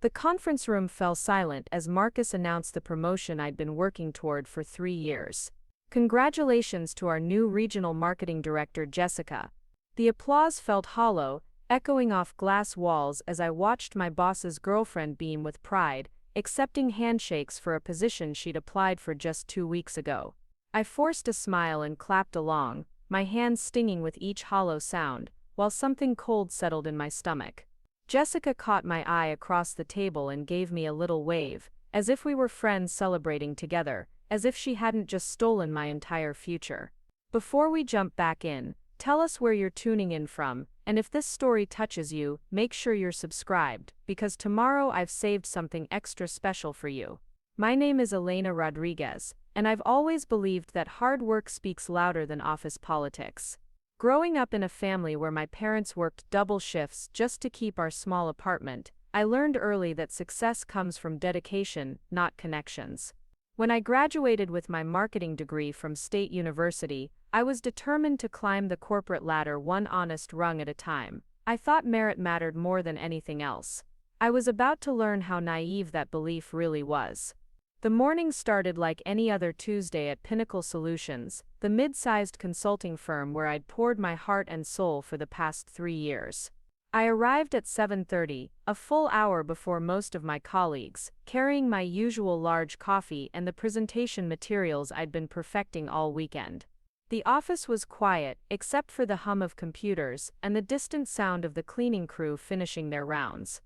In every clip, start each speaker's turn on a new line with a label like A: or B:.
A: The conference room fell silent as Marcus announced the promotion I'd been working toward for 3 years. Congratulations to our new regional marketing director, Jessica. The applause felt hollow, echoing off glass walls as I watched my boss's girlfriend beam with pride, accepting handshakes for a position she'd applied for just 2 weeks ago. I forced a smile and clapped along, my hands stinging with each hollow sound, while something cold settled in my stomach. Jessica caught my eye across the table and gave me a little wave, as if we were friends celebrating together, as if she hadn't just stolen my entire future. Before we jump back in, tell us where you're tuning in from, and if this story touches you, make sure you're subscribed, because tomorrow I've saved something extra special for you. My name is Elena Rodriguez, and I've always believed that hard work speaks louder than office politics. Growing up in a family where my parents worked double shifts just to keep our small apartment, I learned early that success comes from dedication, not connections. When I graduated with my marketing degree from State University, I was determined to climb the corporate ladder one honest rung at a time. I thought merit mattered more than anything else. I was about to learn how naive that belief really was. The morning started like any other Tuesday at Pinnacle Solutions, the mid-sized consulting firm where I'd poured my heart and soul for the past 3 years. I arrived at 7:30, a full hour before most of my colleagues, carrying my usual large coffee and the presentation materials I'd been perfecting all weekend. The office was quiet, except for the hum of computers and the distant sound of the cleaning crew finishing their rounds.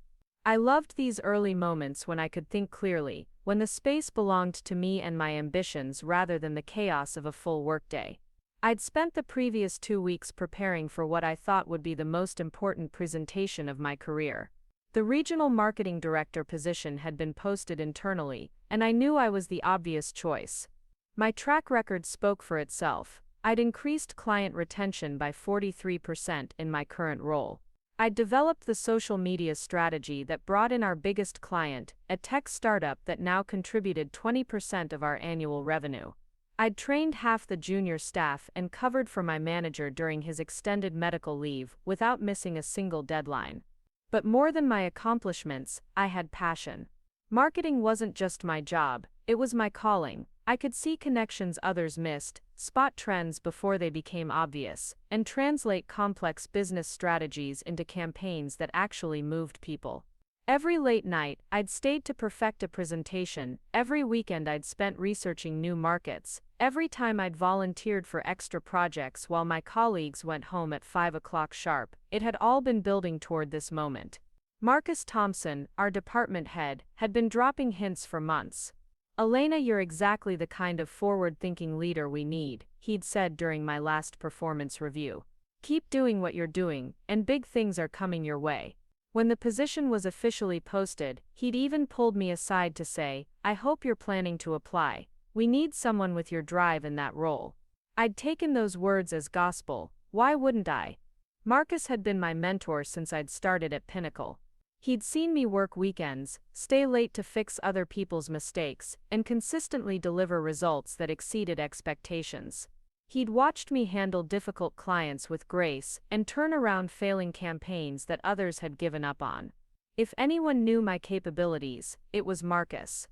A: I loved these early moments when I could think clearly, when the space belonged to me and my ambitions rather than the chaos of a full workday. I'd spent the previous 2 weeks preparing for what I thought would be the most important presentation of my career. The regional marketing director position had been posted internally, and I knew I was the obvious choice. My track record spoke for itself. I'd increased client retention by 43% in my current role. I'd developed the social media strategy that brought in our biggest client, a tech startup that now contributed 20% of our annual revenue. I'd trained half the junior staff and covered for my manager during his extended medical leave without missing a single deadline. But more than my accomplishments, I had passion. Marketing wasn't just my job, it was my calling. I could see connections others missed, spot trends before they became obvious, and translate complex business strategies into campaigns that actually moved people. Every late night, I'd stayed to perfect a presentation, every weekend I'd spent researching new markets, every time I'd volunteered for extra projects while my colleagues went home at 5 o'clock sharp, it had all been building toward this moment. Marcus Thompson, our department head, had been dropping hints for months. "Elena, you're exactly the kind of forward-thinking leader we need," he'd said during my last performance review. "Keep doing what you're doing, and big things are coming your way." When the position was officially posted, he'd even pulled me aside to say, "I hope you're planning to apply. We need someone with your drive in that role." I'd taken those words as gospel. Why wouldn't I? Marcus had been my mentor since I'd started at Pinnacle. He'd seen me work weekends, stay late to fix other people's mistakes, and consistently deliver results that exceeded expectations. He'd watched me handle difficult clients with grace and turn around failing campaigns that others had given up on. If anyone knew my capabilities, it was Marcus.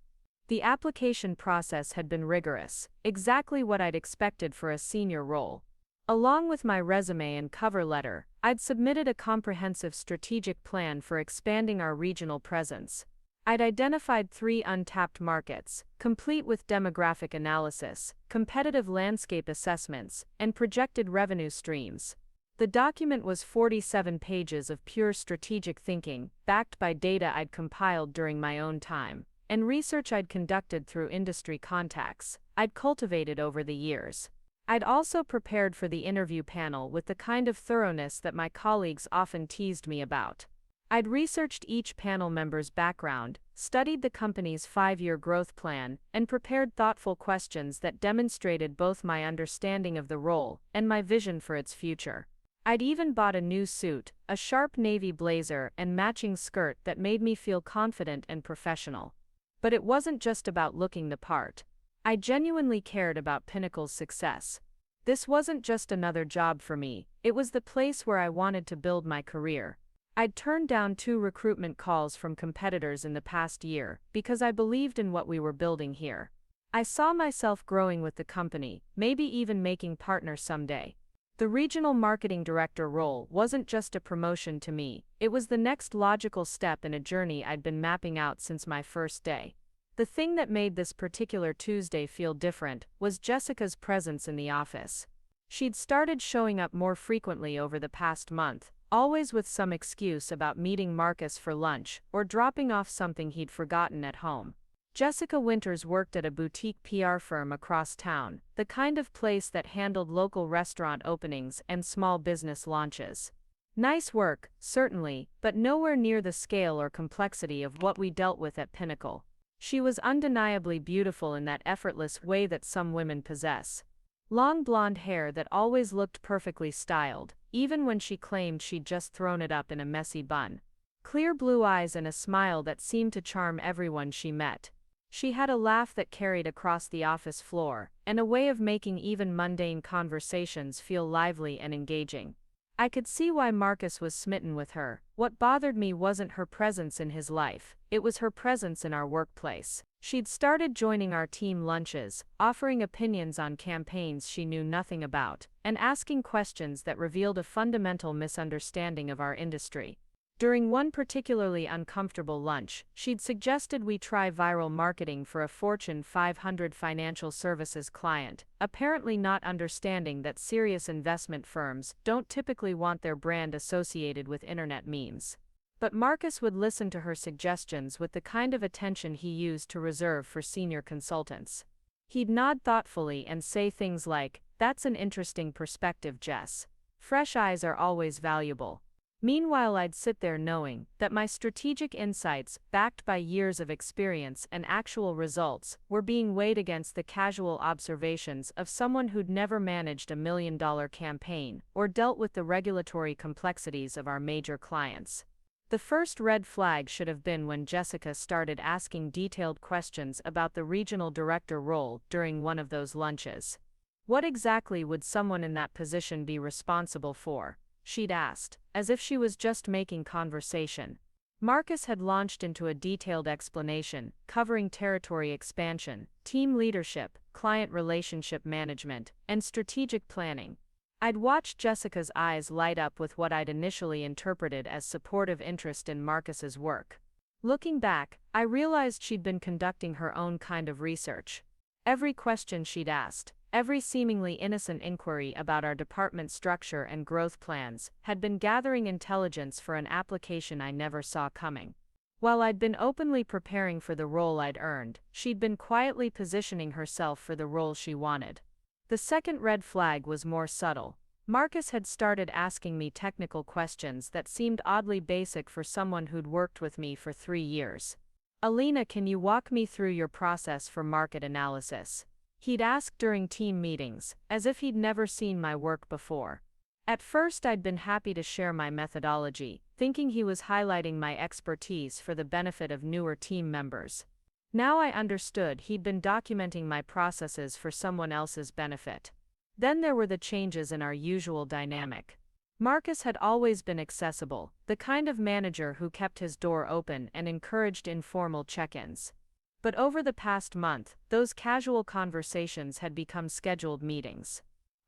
A: The application process had been rigorous, exactly what I'd expected for a senior role. Along with my resume and cover letter, I'd submitted a comprehensive strategic plan for expanding our regional presence. I'd identified 3 untapped markets, complete with demographic analysis, competitive landscape assessments, and projected revenue streams. The document was 47 pages of pure strategic thinking, backed by data I'd compiled during my own time, and research I'd conducted through industry contacts I'd cultivated over the years. I'd also prepared for the interview panel with the kind of thoroughness that my colleagues often teased me about. I'd researched each panel member's background, studied the company's 5-year growth plan, and prepared thoughtful questions that demonstrated both my understanding of the role and my vision for its future. I'd even bought a new suit, a sharp navy blazer and matching skirt that made me feel confident and professional. But it wasn't just about looking the part. I genuinely cared about Pinnacle's success. This wasn't just another job for me, it was the place where I wanted to build my career. I'd turned down 2 recruitment calls from competitors in the past year because I believed in what we were building here. I saw myself growing with the company, maybe even making partners someday. The regional marketing director role wasn't just a promotion to me, it was the next logical step in a journey I'd been mapping out since my first day. The thing that made this particular Tuesday feel different was Jessica's presence in the office. She'd started showing up more frequently over the past month, always with some excuse about meeting Marcus for lunch or dropping off something he'd forgotten at home. Jessica Winters worked at a boutique PR firm across town, the kind of place that handled local restaurant openings and small business launches. Nice work, certainly, but nowhere near the scale or complexity of what we dealt with at Pinnacle. She was undeniably beautiful in that effortless way that some women possess. Long blonde hair that always looked perfectly styled, even when she claimed she'd just thrown it up in a messy bun. Clear blue eyes and a smile that seemed to charm everyone she met. She had a laugh that carried across the office floor, and a way of making even mundane conversations feel lively and engaging. I could see why Marcus was smitten with her. What bothered me wasn't her presence in his life, it was her presence in our workplace. She'd started joining our team lunches, offering opinions on campaigns she knew nothing about, and asking questions that revealed a fundamental misunderstanding of our industry. During one particularly uncomfortable lunch, she'd suggested we try viral marketing for a Fortune 500 financial services client, apparently not understanding that serious investment firms don't typically want their brand associated with internet memes. But Marcus would listen to her suggestions with the kind of attention he used to reserve for senior consultants. He'd nod thoughtfully and say things like, "That's an interesting perspective, Jess. Fresh eyes are always valuable." Meanwhile, I'd sit there knowing that my strategic insights, backed by years of experience and actual results, were being weighed against the casual observations of someone who'd never managed a $1 million campaign or dealt with the regulatory complexities of our major clients. The first red flag should have been when Jessica started asking detailed questions about the regional director role during one of those lunches. What exactly would someone in that position be responsible for? She'd asked, as if she was just making conversation. Marcus had launched into a detailed explanation, covering territory expansion, team leadership, client relationship management, and strategic planning. I'd watched Jessica's eyes light up with what I'd initially interpreted as supportive interest in Marcus's work. Looking back, I realized she'd been conducting her own kind of research. Every question she'd asked, every seemingly innocent inquiry about our department structure and growth plans, had been gathering intelligence for an application I never saw coming. While I'd been openly preparing for the role I'd earned, she'd been quietly positioning herself for the role she wanted. The second red flag was more subtle. Marcus had started asking me technical questions that seemed oddly basic for someone who'd worked with me for 3 years. "Alina, can you walk me through your process for market analysis?" He'd ask during team meetings, as if he'd never seen my work before. At first, I'd been happy to share my methodology, thinking he was highlighting my expertise for the benefit of newer team members. Now I understood he'd been documenting my processes for someone else's benefit. Then there were the changes in our usual dynamic. Marcus had always been accessible, the kind of manager who kept his door open and encouraged informal check-ins. But over the past month, those casual conversations had become scheduled meetings.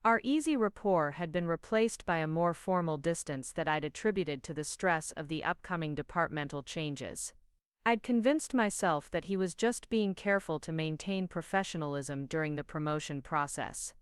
A: Our easy rapport had been replaced by a more formal distance that I'd attributed to the stress of the upcoming departmental changes. I'd convinced myself that he was just being careful to maintain professionalism during the promotion process.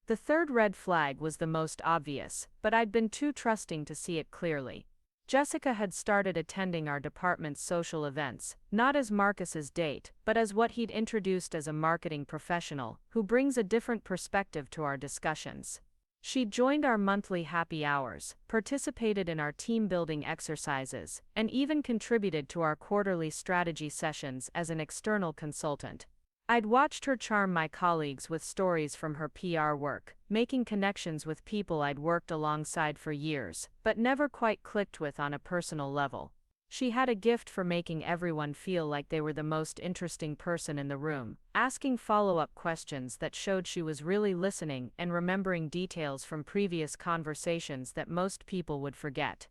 A: The third red flag was the most obvious, but I'd been too trusting to see it clearly. Jessica had started attending our department's social events, not as Marcus's date, but as what he'd introduced as a marketing professional, who brings a different perspective to our discussions. She'd joined our monthly happy hours, participated in our team-building exercises, and even contributed to our quarterly strategy sessions as an external consultant. I'd watched her charm my colleagues with stories from her PR work, making connections with people I'd worked alongside for years, but never quite clicked with on a personal level. She had a gift for making everyone feel like they were the most interesting person in the room, asking follow-up questions that showed she was really listening and remembering details from previous conversations that most people would forget.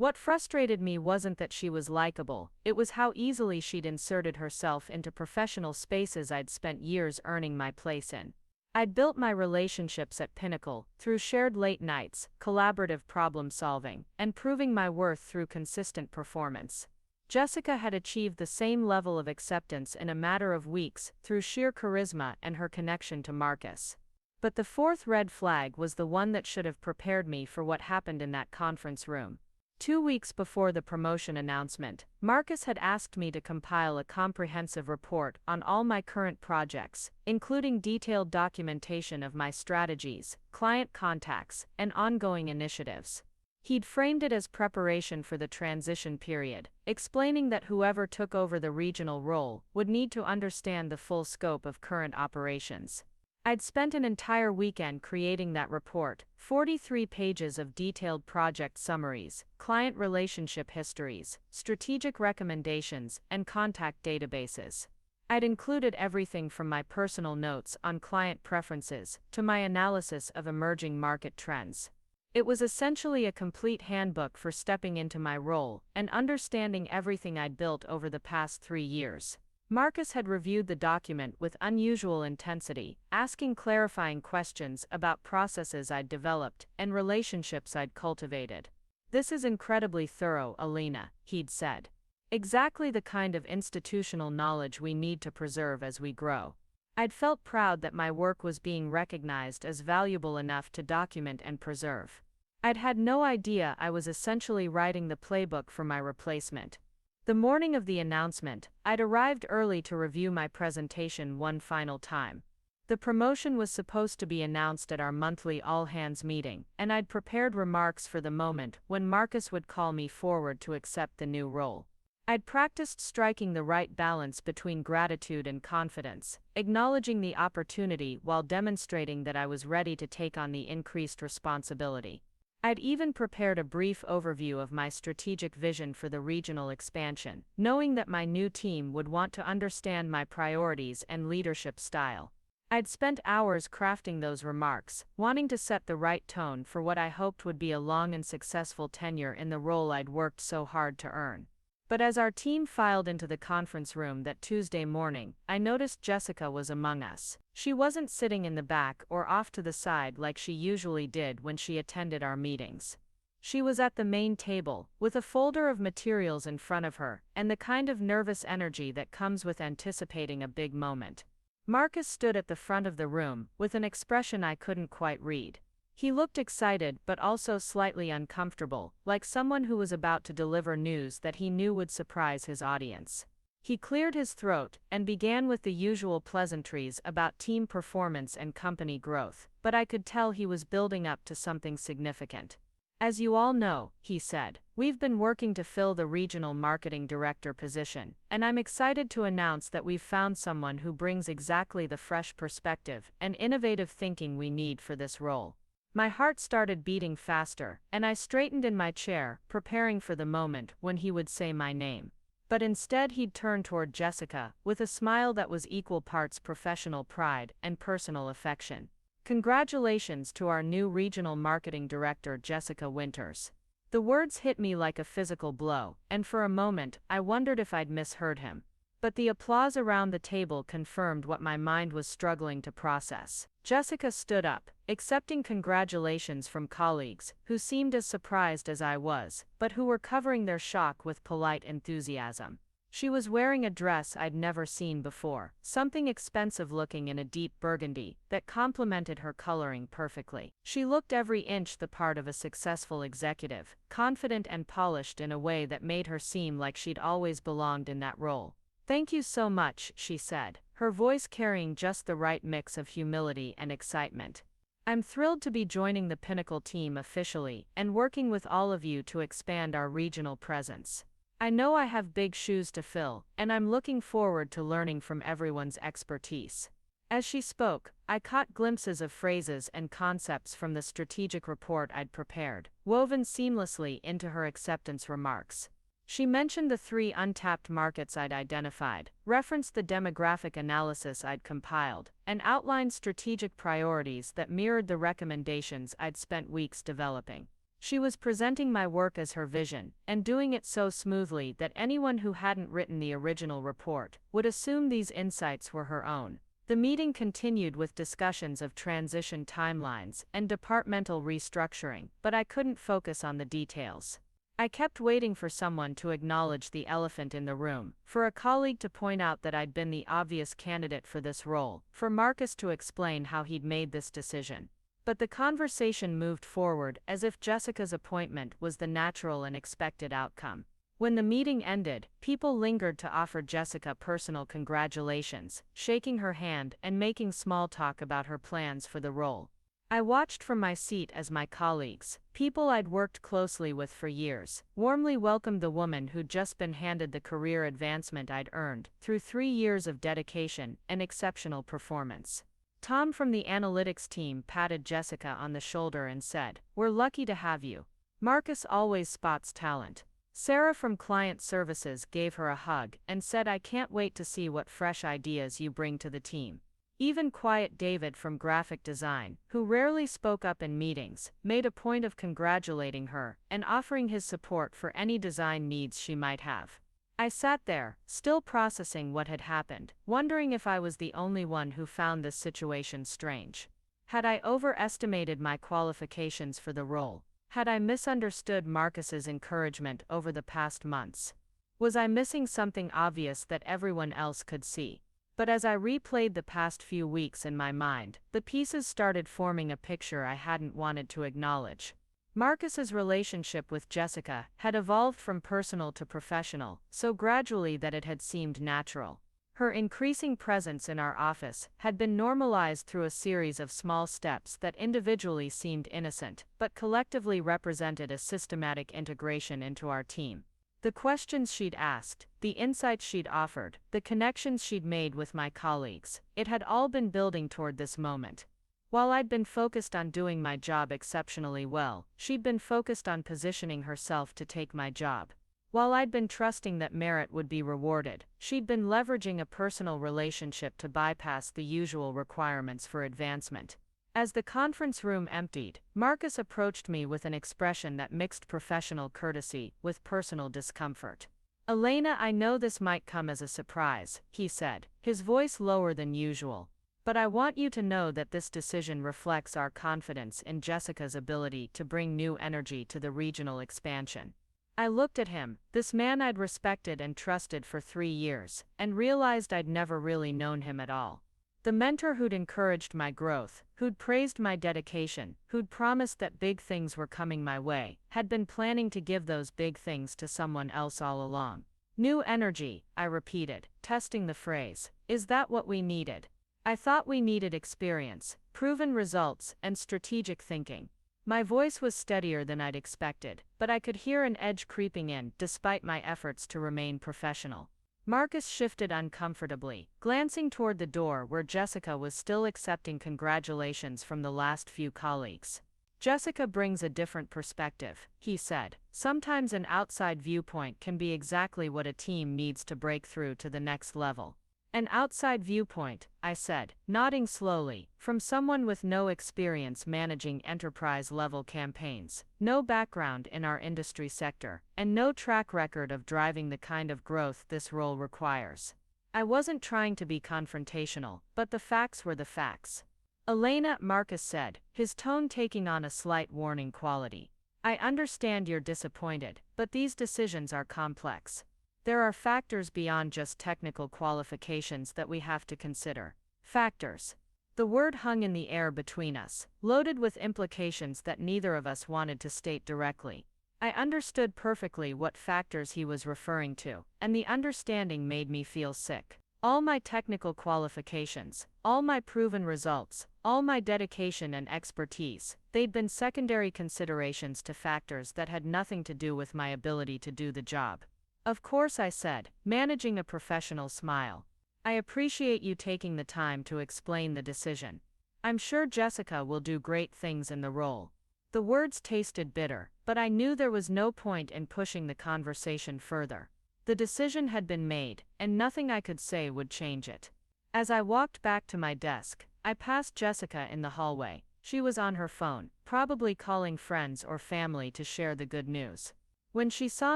A: What frustrated me wasn't that she was likable, it was how easily she'd inserted herself into professional spaces I'd spent years earning my place in. I'd built my relationships at Pinnacle through shared late nights, collaborative problem solving, and proving my worth through consistent performance. Jessica had achieved the same level of acceptance in a matter of weeks through sheer charisma and her connection to Marcus. But the fourth red flag was the one that should have prepared me for what happened in that conference room. 2 weeks before the promotion announcement, Marcus had asked me to compile a comprehensive report on all my current projects, including detailed documentation of my strategies, client contacts, and ongoing initiatives. He'd framed it as preparation for the transition period, explaining that whoever took over the regional role would need to understand the full scope of current operations. I'd spent an entire weekend creating that report, 43 pages of detailed project summaries, client relationship histories, strategic recommendations, and contact databases. I'd included everything from my personal notes on client preferences to my analysis of emerging market trends. It was essentially a complete handbook for stepping into my role and understanding everything I'd built over the past 3 years. Marcus had reviewed the document with unusual intensity, asking clarifying questions about processes I'd developed and relationships I'd cultivated. "This is incredibly thorough, Alina," he'd said. "Exactly the kind of institutional knowledge we need to preserve as we grow." I'd felt proud that my work was being recognized as valuable enough to document and preserve. I'd had no idea I was essentially writing the playbook for my replacement. The morning of the announcement, I'd arrived early to review my presentation one final time. The promotion was supposed to be announced at our monthly all-hands meeting, and I'd prepared remarks for the moment when Marcus would call me forward to accept the new role. I'd practiced striking the right balance between gratitude and confidence, acknowledging the opportunity while demonstrating that I was ready to take on the increased responsibility. I'd even prepared a brief overview of my strategic vision for the regional expansion, knowing that my new team would want to understand my priorities and leadership style. I'd spent hours crafting those remarks, wanting to set the right tone for what I hoped would be a long and successful tenure in the role I'd worked so hard to earn. But as our team filed into the conference room that Tuesday morning, I noticed Jessica was among us. She wasn't sitting in the back or off to the side like she usually did when she attended our meetings. She was at the main table, with a folder of materials in front of her, and the kind of nervous energy that comes with anticipating a big moment. Marcus stood at the front of the room, with an expression I couldn't quite read. He looked excited but also slightly uncomfortable, like someone who was about to deliver news that he knew would surprise his audience. He cleared his throat and began with the usual pleasantries about team performance and company growth, but I could tell he was building up to something significant. "As you all know," he said, "we've been working to fill the regional marketing director position, and I'm excited to announce that we've found someone who brings exactly the fresh perspective and innovative thinking we need for this role." My heart started beating faster, and I straightened in my chair, preparing for the moment when he would say my name. But instead he'd turn toward Jessica, with a smile that was equal parts professional pride and personal affection. "Congratulations to our new regional marketing director, Jessica Winters." The words hit me like a physical blow, and for a moment, I wondered if I'd misheard him. But the applause around the table confirmed what my mind was struggling to process. Jessica stood up, accepting congratulations from colleagues, who seemed as surprised as I was, but who were covering their shock with polite enthusiasm. She was wearing a dress I'd never seen before, something expensive looking in a deep burgundy that complemented her coloring perfectly. She looked every inch the part of a successful executive, confident and polished in a way that made her seem like she'd always belonged in that role. "Thank you so much," she said, her voice carrying just the right mix of humility and excitement. "I'm thrilled to be joining the Pinnacle team officially and working with all of you to expand our regional presence. I know I have big shoes to fill, and I'm looking forward to learning from everyone's expertise." As she spoke, I caught glimpses of phrases and concepts from the strategic report I'd prepared, woven seamlessly into her acceptance remarks. She mentioned the 3 untapped markets I'd identified, referenced the demographic analysis I'd compiled, and outlined strategic priorities that mirrored the recommendations I'd spent weeks developing. She was presenting my work as her vision, and doing it so smoothly that anyone who hadn't written the original report would assume these insights were her own. The meeting continued with discussions of transition timelines and departmental restructuring, but I couldn't focus on the details. I kept waiting for someone to acknowledge the elephant in the room, for a colleague to point out that I'd been the obvious candidate for this role, for Marcus to explain how he'd made this decision. But the conversation moved forward as if Jessica's appointment was the natural and expected outcome. When the meeting ended, people lingered to offer Jessica personal congratulations, shaking her hand and making small talk about her plans for the role. I watched from my seat as my colleagues, people I'd worked closely with for years, warmly welcomed the woman who'd just been handed the career advancement I'd earned through 3 years of dedication and exceptional performance. Tom from the analytics team patted Jessica on the shoulder and said, "We're lucky to have you. Marcus always spots talent." Sarah from client services gave her a hug and said, "I can't wait to see what fresh ideas you bring to the team." Even quiet David from graphic design, who rarely spoke up in meetings, made a point of congratulating her and offering his support for any design needs she might have. I sat there, still processing what had happened, wondering if I was the only one who found this situation strange. Had I overestimated my qualifications for the role? Had I misunderstood Marcus's encouragement over the past months? Was I missing something obvious that everyone else could see? But as I replayed the past few weeks in my mind, the pieces started forming a picture I hadn't wanted to acknowledge. Marcus's relationship with Jessica had evolved from personal to professional, so gradually that it had seemed natural. Her increasing presence in our office had been normalized through a series of small steps that individually seemed innocent, but collectively represented a systematic integration into our team. The questions she'd asked, the insights she'd offered, the connections she'd made with my colleagues, it had all been building toward this moment. While I'd been focused on doing my job exceptionally well, she'd been focused on positioning herself to take my job. While I'd been trusting that merit would be rewarded, she'd been leveraging a personal relationship to bypass the usual requirements for advancement. As the conference room emptied, Marcus approached me with an expression that mixed professional courtesy with personal discomfort. "Elena, I know this might come as a surprise," he said, his voice lower than usual. "But I want you to know that this decision reflects our confidence in Jessica's ability to bring new energy to the regional expansion." I looked at him, this man I'd respected and trusted for 3 years, and realized I'd never really known him at all. The mentor who'd encouraged my growth, who'd praised my dedication, who'd promised that big things were coming my way, had been planning to give those big things to someone else all along. "New energy," I repeated, testing the phrase. "Is that what we needed?" I thought we needed experience, proven results, and strategic thinking. My voice was steadier than I'd expected, but I could hear an edge creeping in, despite my efforts to remain professional. Marcus shifted uncomfortably, glancing toward the door where Jessica was still accepting congratulations from the last few colleagues. "Jessica brings a different perspective," he said. "Sometimes an outside viewpoint can be exactly what a team needs to break through to the next level." "An outside viewpoint," I said, nodding slowly, "from someone with no experience managing enterprise-level campaigns, no background in our industry sector, and no track record of driving the kind of growth this role requires." I wasn't trying to be confrontational, but the facts were the facts. "Elena," Marcus said, his tone taking on a slight warning quality, "I understand you're disappointed, but these decisions are complex. There are factors beyond just technical qualifications that we have to consider." Factors. The word hung in the air between us, loaded with implications that neither of us wanted to state directly. I understood perfectly what factors he was referring to, and the understanding made me feel sick. All my technical qualifications, all my proven results, all my dedication and expertise, they'd been secondary considerations to factors that had nothing to do with my ability to do the job. "Of course," I said, managing a professional smile. "I appreciate you taking the time to explain the decision. I'm sure Jessica will do great things in the role." The words tasted bitter, but I knew there was no point in pushing the conversation further. The decision had been made, and nothing I could say would change it. As I walked back to my desk, I passed Jessica in the hallway. She was on her phone, probably calling friends or family to share the good news. When she saw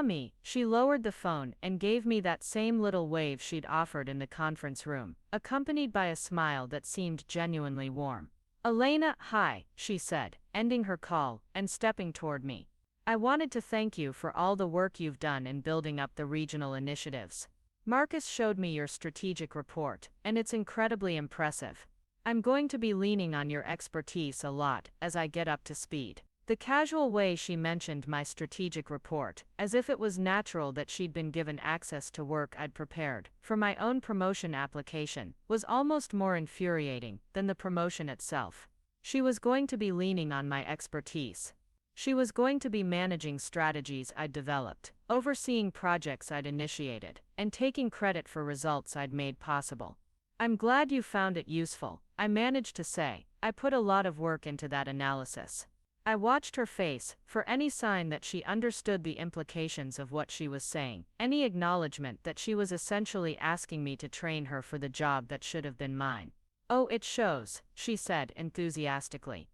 A: me, she lowered the phone and gave me that same little wave she'd offered in the conference room, accompanied by a smile that seemed genuinely warm. "Elena, hi," she said, ending her call and stepping toward me. "I wanted to thank you for all the work you've done in building up the regional initiatives. Marcus showed me your strategic report, and it's incredibly impressive. I'm going to be leaning on your expertise a lot as I get up to speed." The casual way she mentioned my strategic report, as if it was natural that she'd been given access to work I'd prepared for my own promotion application, was almost more infuriating than the promotion itself. She was going to be leaning on my expertise. She was going to be managing strategies I'd developed, overseeing projects I'd initiated, and taking credit for results I'd made possible. "I'm glad you found it useful," I managed to say. "I put a lot of work into that analysis." I watched her face for any sign that she understood the implications of what she was saying, any acknowledgement that she was essentially asking me to train her for the job that should have been mine. "Oh, it shows," she said enthusiastically.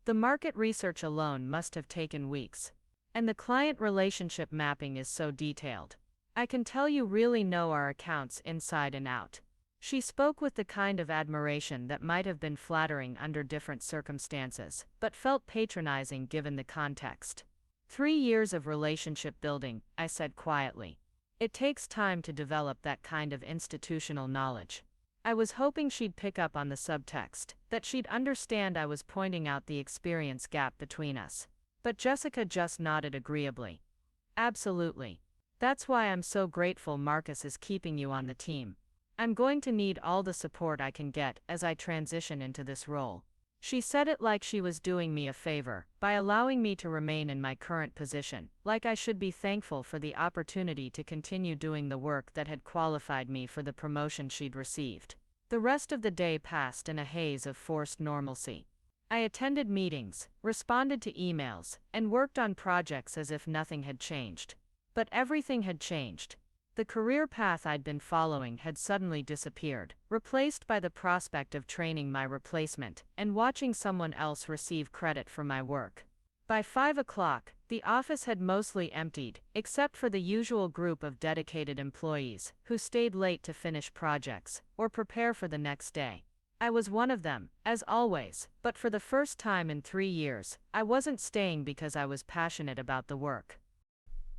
A: "The market research alone must have taken weeks. And the client relationship mapping is so detailed. I can tell you really know our accounts inside and out." She spoke with the kind of admiration that might have been flattering under different circumstances, but felt patronizing given the context. 3 years of relationship building," I said quietly. "It takes time to develop that kind of institutional knowledge." I was hoping she'd pick up on the subtext, that she'd understand I was pointing out the experience gap between us. But Jessica just nodded agreeably. "Absolutely. That's why I'm so grateful Marcus is keeping you on the team. I'm going to need all the support I can get as I transition into this role." She said it like she was doing me a favor by allowing me to remain in my current position, like I should be thankful for the opportunity to continue doing the work that had qualified me for the promotion she'd received. The rest of the day passed in a haze of forced normalcy. I attended meetings, responded to emails, and worked on projects as if nothing had changed. But everything had changed. The career path I'd been following had suddenly disappeared, replaced by the prospect of training my replacement and watching someone else receive credit for my work. By 5 o'clock, the office had mostly emptied, except for the usual group of dedicated employees who stayed late to finish projects or prepare for the next day. I was one of them, as always, but for the first time in 3 years, I wasn't staying because I was passionate about the work.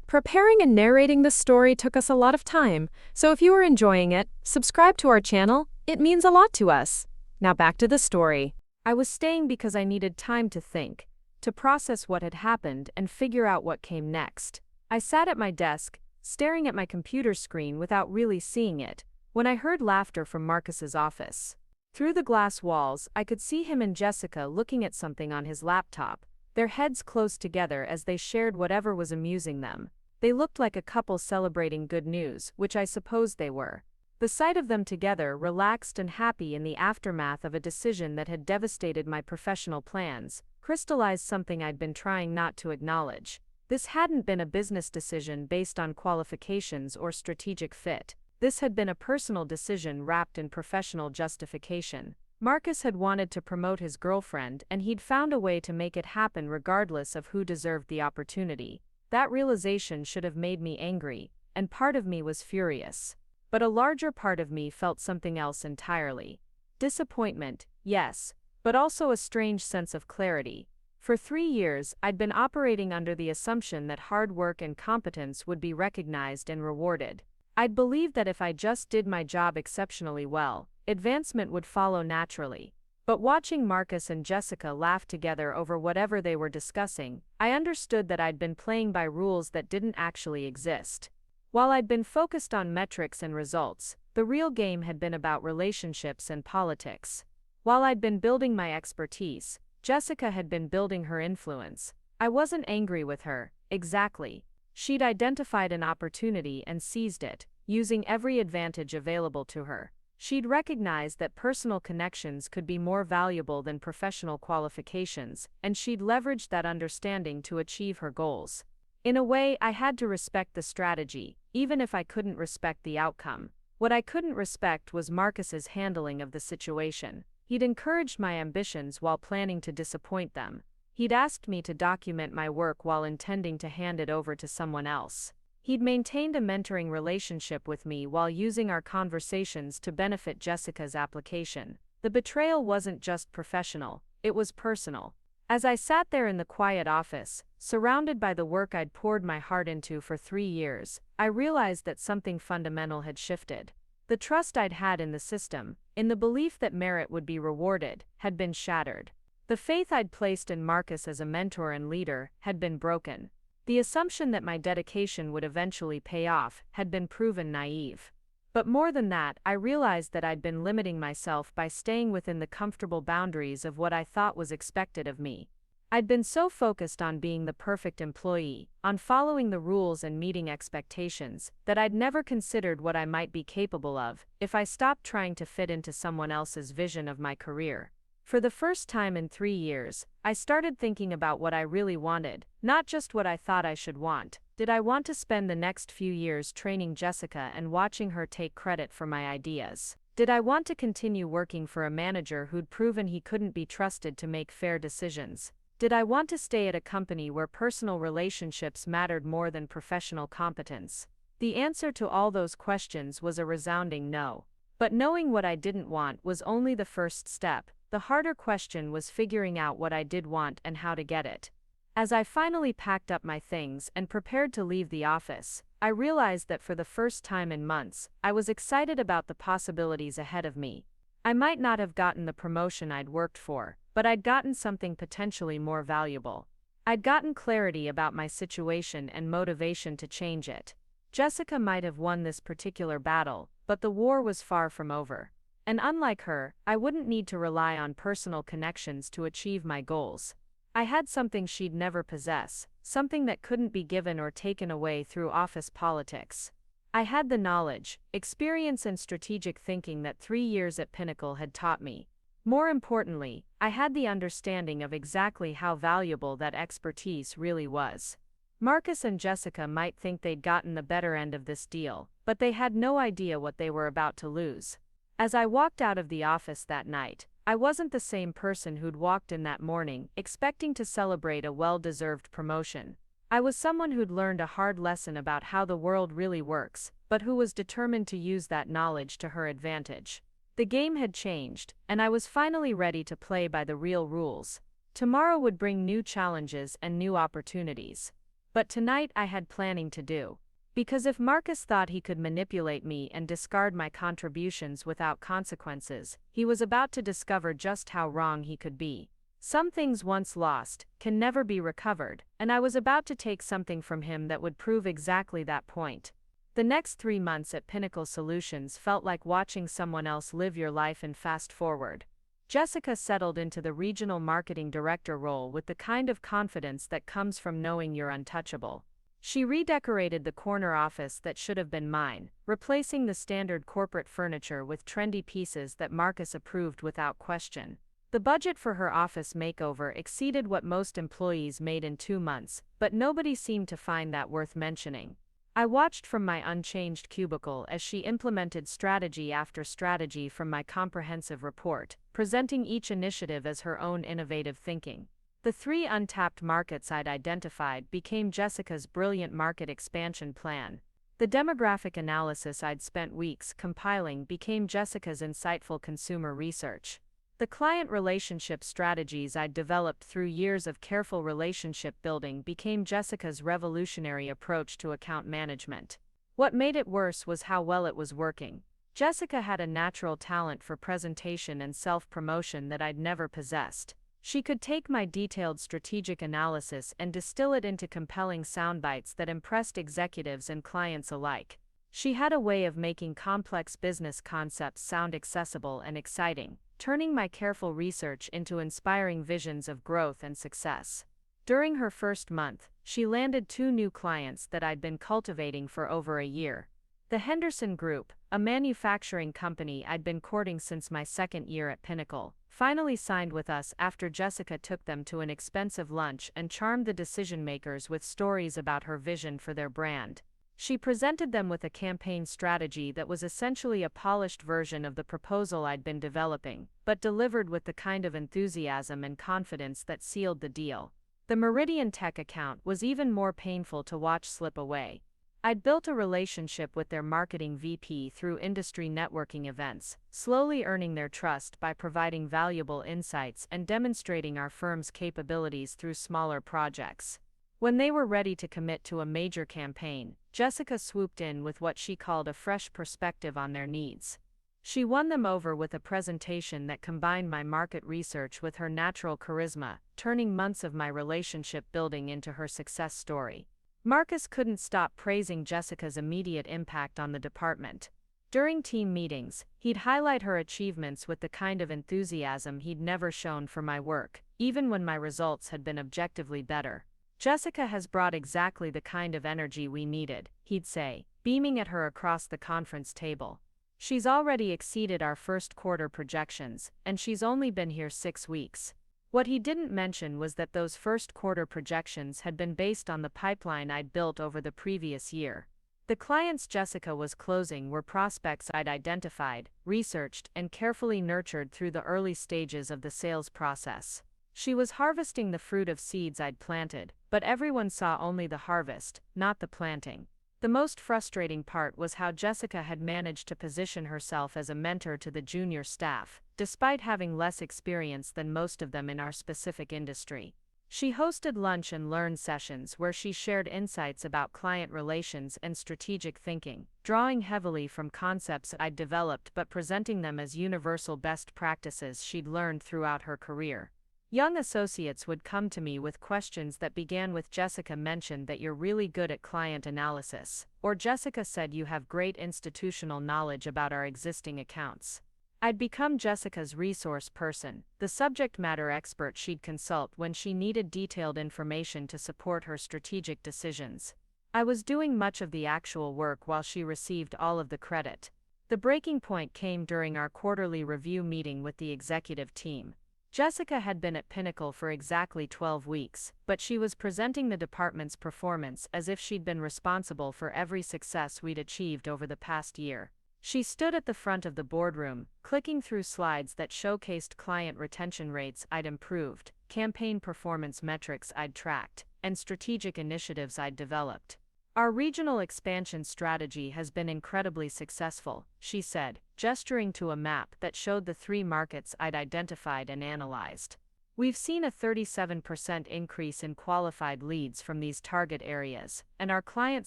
B: Preparing and narrating this story took us a lot of time, so if you are enjoying it, subscribe to our channel. It means a lot to us. Now back to the story.
A: I was staying because I needed time to think, to process what had happened and figure out what came next. I sat at my desk, staring at my computer screen without really seeing it, when I heard laughter from Marcus's office. Through the glass walls, I could see him and Jessica looking at something on his laptop, their heads close together as they shared whatever was amusing them. They looked like a couple celebrating good news, which I supposed they were. The sight of them together, relaxed and happy in the aftermath of a decision that had devastated my professional plans, crystallized something I'd been trying not to acknowledge. This hadn't been a business decision based on qualifications or strategic fit. This had been a personal decision wrapped in professional justification. Marcus had wanted to promote his girlfriend, and he'd found a way to make it happen regardless of who deserved the opportunity. That realization should have made me angry, and part of me was furious. But a larger part of me felt something else entirely. Disappointment, yes, but also a strange sense of clarity. For 3 years, I'd been operating under the assumption that hard work and competence would be recognized and rewarded. I'd believed that if I just did my job exceptionally well, advancement would follow naturally. But watching Marcus and Jessica laugh together over whatever they were discussing, I understood that I'd been playing by rules that didn't actually exist. While I'd been focused on metrics and results, the real game had been about relationships and politics. While I'd been building my expertise, Jessica had been building her influence. I wasn't angry with her, exactly. She'd identified an opportunity and seized it, using every advantage available to her. She'd recognized that personal connections could be more valuable than professional qualifications, and she'd leveraged that understanding to achieve her goals. In a way, I had to respect the strategy, even if I couldn't respect the outcome. What I couldn't respect was Marcus's handling of the situation. He'd encouraged my ambitions while planning to disappoint them. He'd asked me to document my work while intending to hand it over to someone else. He'd maintained a mentoring relationship with me while using our conversations to benefit Jessica's application. The betrayal wasn't just professional, it was personal. As I sat there in the quiet office, surrounded by the work I'd poured my heart into for 3 years, I realized that something fundamental had shifted. The trust I'd had in the system, in the belief that merit would be rewarded, had been shattered. The faith I'd placed in Marcus as a mentor and leader had been broken. The assumption that my dedication would eventually pay off had been proven naive. But more than that, I realized that I'd been limiting myself by staying within the comfortable boundaries of what I thought was expected of me. I'd been so focused on being the perfect employee, on following the rules and meeting expectations, that I'd never considered what I might be capable of if I stopped trying to fit into someone else's vision of my career. For the first time in 3 years, I started thinking about what I really wanted, not just what I thought I should want. Did I want to spend the next few years training Jessica and watching her take credit for my ideas? Did I want to continue working for a manager who'd proven he couldn't be trusted to make fair decisions? Did I want to stay at a company where personal relationships mattered more than professional competence? The answer to all those questions was a resounding no. But knowing what I didn't want was only the first step. The harder question was figuring out what I did want and how to get it. As I finally packed up my things and prepared to leave the office, I realized that for the first time in months, I was excited about the possibilities ahead of me. I might not have gotten the promotion I'd worked for, but I'd gotten something potentially more valuable. I'd gotten clarity about my situation and motivation to change it. Jessica might have won this particular battle, but the war was far from over. And unlike her, I wouldn't need to rely on personal connections to achieve my goals. I had something she'd never possess, something that couldn't be given or taken away through office politics. I had the knowledge, experience and strategic thinking that 3 years at Pinnacle had taught me. More importantly, I had the understanding of exactly how valuable that expertise really was. Marcus and Jessica might think they'd gotten the better end of this deal, but they had no idea what they were about to lose. As I walked out of the office that night, I wasn't the same person who'd walked in that morning, expecting to celebrate a well-deserved promotion. I was someone who'd learned a hard lesson about how the world really works, but who was determined to use that knowledge to her advantage. The game had changed, and I was finally ready to play by the real rules. Tomorrow would bring new challenges and new opportunities. But tonight I had planning to do. Because if Marcus thought he could manipulate me and discard my contributions without consequences, he was about to discover just how wrong he could be. Some things once lost can never be recovered, and I was about to take something from him that would prove exactly that point. The next 3 months at Pinnacle Solutions felt like watching someone else live your life in fast forward. Jessica settled into the regional marketing director role with the kind of confidence that comes from knowing you're untouchable. She redecorated the corner office that should have been mine, replacing the standard corporate furniture with trendy pieces that Marcus approved without question. The budget for her office makeover exceeded what most employees made in 2 months, but nobody seemed to find that worth mentioning. I watched from my unchanged cubicle as she implemented strategy after strategy from my comprehensive report, presenting each initiative as her own innovative thinking. The 3 untapped markets I'd identified became Jessica's brilliant market expansion plan. The demographic analysis I'd spent weeks compiling became Jessica's insightful consumer research. The client relationship strategies I'd developed through years of careful relationship building became Jessica's revolutionary approach to account management. What made it worse was how well it was working. Jessica had a natural talent for presentation and self-promotion that I'd never possessed. She could take my detailed strategic analysis and distill it into compelling soundbites that impressed executives and clients alike. She had a way of making complex business concepts sound accessible and exciting, turning my careful research into inspiring visions of growth and success. During her first month, she landed 2 new clients that I'd been cultivating for over a year. The Henderson Group, a manufacturing company I'd been courting since my 2nd year at Pinnacle, finally signed with us after Jessica took them to an expensive lunch and charmed the decision-makers with stories about her vision for their brand. She presented them with a campaign strategy that was essentially a polished version of the proposal I'd been developing, but delivered with the kind of enthusiasm and confidence that sealed the deal. The Meridian Tech account was even more painful to watch slip away. I'd built a relationship with their marketing VP through industry networking events, slowly earning their trust by providing valuable insights and demonstrating our firm's capabilities through smaller projects. When they were ready to commit to a major campaign, Jessica swooped in with what she called a fresh perspective on their needs. She won them over with a presentation that combined my market research with her natural charisma, turning months of my relationship building into her success story. Marcus couldn't stop praising Jessica's immediate impact on the department. During team meetings, he'd highlight her achievements with the kind of enthusiasm he'd never shown for my work, even when my results had been objectively better. "Jessica has brought exactly the kind of energy we needed," he'd say, beaming at her across the conference table. "She's already exceeded our first quarter projections, and she's only been here 6 weeks." What he didn't mention was that those first quarter projections had been based on the pipeline I'd built over the previous year. The clients Jessica was closing were prospects I'd identified, researched, and carefully nurtured through the early stages of the sales process. She was harvesting the fruit of seeds I'd planted, but everyone saw only the harvest, not the planting. The most frustrating part was how Jessica had managed to position herself as a mentor to the junior staff, despite having less experience than most of them in our specific industry. She hosted lunch and learn sessions where she shared insights about client relations and strategic thinking, drawing heavily from concepts I'd developed but presenting them as universal best practices she'd learned throughout her career. Young associates would come to me with questions that began with "Jessica mentioned that you're really good at client analysis," or "Jessica said you have great institutional knowledge about our existing accounts." I'd become Jessica's resource person, the subject matter expert she'd consult when she needed detailed information to support her strategic decisions. I was doing much of the actual work while she received all of the credit. The breaking point came during our quarterly review meeting with the executive team. Jessica had been at Pinnacle for exactly 12 weeks, but she was presenting the department's performance as if she'd been responsible for every success we'd achieved over the past year. She stood at the front of the boardroom, clicking through slides that showcased client retention rates I'd improved, campaign performance metrics I'd tracked, and strategic initiatives I'd developed. "Our regional expansion strategy has been incredibly successful," she said, gesturing to a map that showed the 3 markets I'd identified and analyzed. "We've seen a 37% increase in qualified leads from these target areas, and our client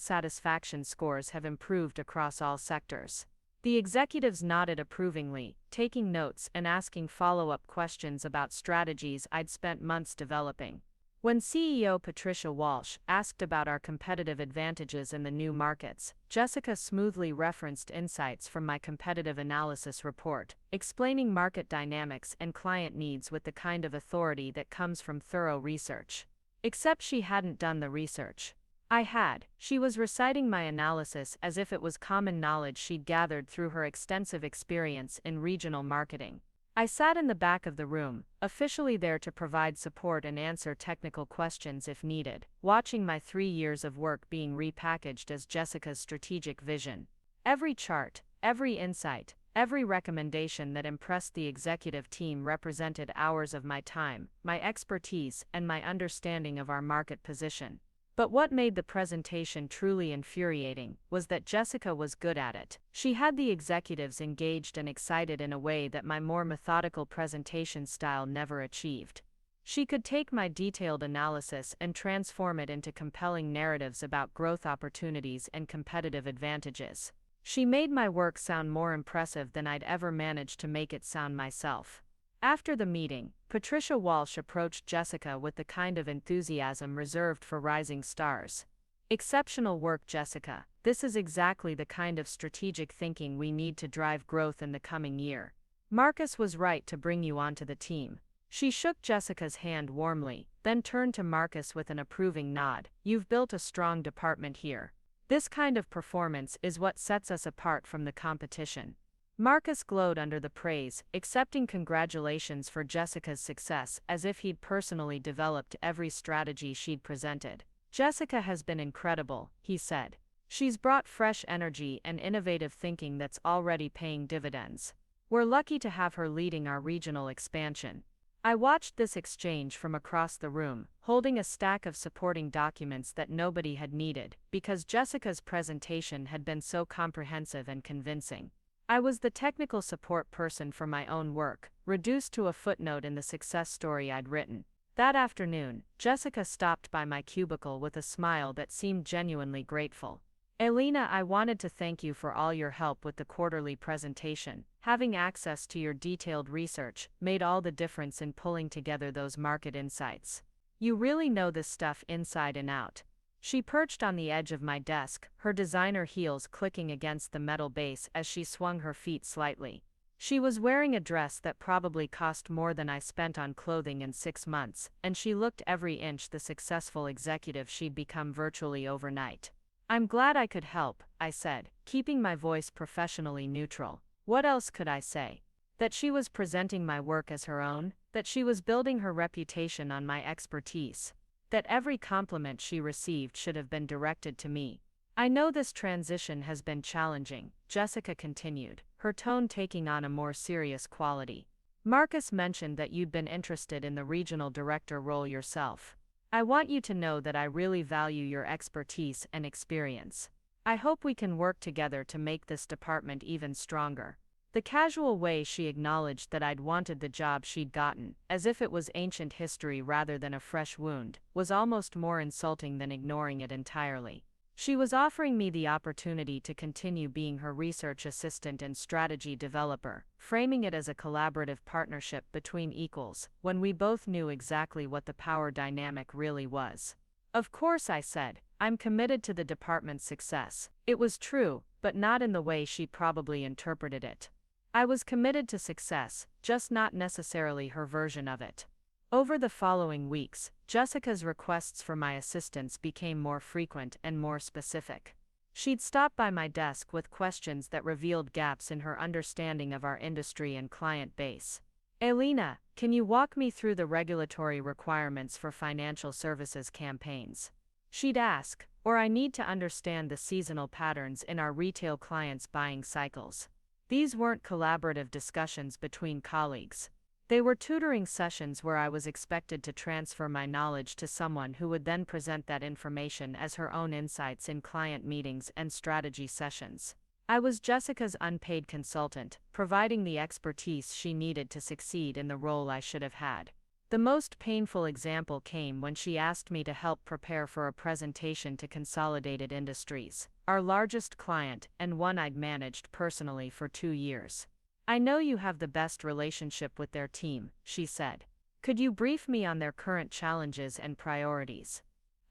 A: satisfaction scores have improved across all sectors." The executives nodded approvingly, taking notes and asking follow-up questions about strategies I'd spent months developing. When CEO Patricia Walsh asked about our competitive advantages in the new markets, Jessica smoothly referenced insights from my competitive analysis report, explaining market dynamics and client needs with the kind of authority that comes from thorough research. Except she hadn't done the research. I had. She was reciting my analysis as if it was common knowledge she'd gathered through her extensive experience in regional marketing. I sat in the back of the room, officially there to provide support and answer technical questions if needed, watching my 3 years of work being repackaged as Jessica's strategic vision. Every chart, every insight, every recommendation that impressed the executive team represented hours of my time, my expertise, and my understanding of our market position. But what made the presentation truly infuriating was that Jessica was good at it. She had the executives engaged and excited in a way that my more methodical presentation style never achieved. She could take my detailed analysis and transform it into compelling narratives about growth opportunities and competitive advantages. She made my work sound more impressive than I'd ever managed to make it sound myself. After the meeting, Patricia Walsh approached Jessica with the kind of enthusiasm reserved for rising stars. "Exceptional work, Jessica. This is exactly the kind of strategic thinking we need to drive growth in the coming year. Marcus was right to bring you onto the team." She shook Jessica's hand warmly, then turned to Marcus with an approving nod. "You've built a strong department here. This kind of performance is what sets us apart from the competition." Marcus glowed under the praise, accepting congratulations for Jessica's success as if he'd personally developed every strategy she'd presented. "Jessica has been incredible," he said. She's brought fresh energy and innovative thinking that's already paying dividends. We're lucky to have her leading our regional expansion. I watched this exchange from across the room, holding a stack of supporting documents that nobody had needed, because Jessica's presentation had been so comprehensive and convincing. I was the technical support person for my own work, reduced to a footnote in the success story I'd written. That afternoon, Jessica stopped by my cubicle with a smile that seemed genuinely grateful. Elena, I wanted to thank you for all your help with the quarterly presentation. Having access to your detailed research made all the difference in pulling together those market insights. You really know this stuff inside and out. She perched on the edge of my desk, her designer heels clicking against the metal base as she swung her feet slightly. She was wearing a dress that probably cost more than I spent on clothing in 6 months, and she looked every inch the successful executive she'd become virtually overnight. I'm glad I could help, I said, keeping my voice professionally neutral. What else could I say? That she was presenting my work as her own, that she was building her reputation on my expertise, that every compliment she received should have been directed to me. I know this transition has been challenging, Jessica continued, her tone taking on a more serious quality. Marcus mentioned that you'd been interested in the regional director role yourself. I want you to know that I really value your expertise and experience. I hope we can work together to make this department even stronger. The casual way she acknowledged that I'd wanted the job she'd gotten, as if it was ancient history rather than a fresh wound, was almost more insulting than ignoring it entirely. She was offering me the opportunity to continue being her research assistant and strategy developer, framing it as a collaborative partnership between equals, when we both knew exactly what the power dynamic really was. Of course, I said, I'm committed to the department's success. It was true, but not in the way she probably interpreted it. I was committed to success, just not necessarily her version of it. Over the following weeks, Jessica's requests for my assistance became more frequent and more specific. She'd stop by my desk with questions that revealed gaps in her understanding of our industry and client base. Elena, can you walk me through the regulatory requirements for financial services campaigns? She'd ask, or I need to understand the seasonal patterns in our retail clients' buying cycles. These weren't collaborative discussions between colleagues. They were tutoring sessions where I was expected to transfer my knowledge to someone who would then present that information as her own insights in client meetings and strategy sessions. I was Jessica's unpaid consultant, providing the expertise she needed to succeed in the role I should have had. The most painful example came when she asked me to help prepare for a presentation to Consolidated Industries, our largest client and one I'd managed personally for 2 years. I know you have the best relationship with their team, she said. Could you brief me on their current challenges and priorities?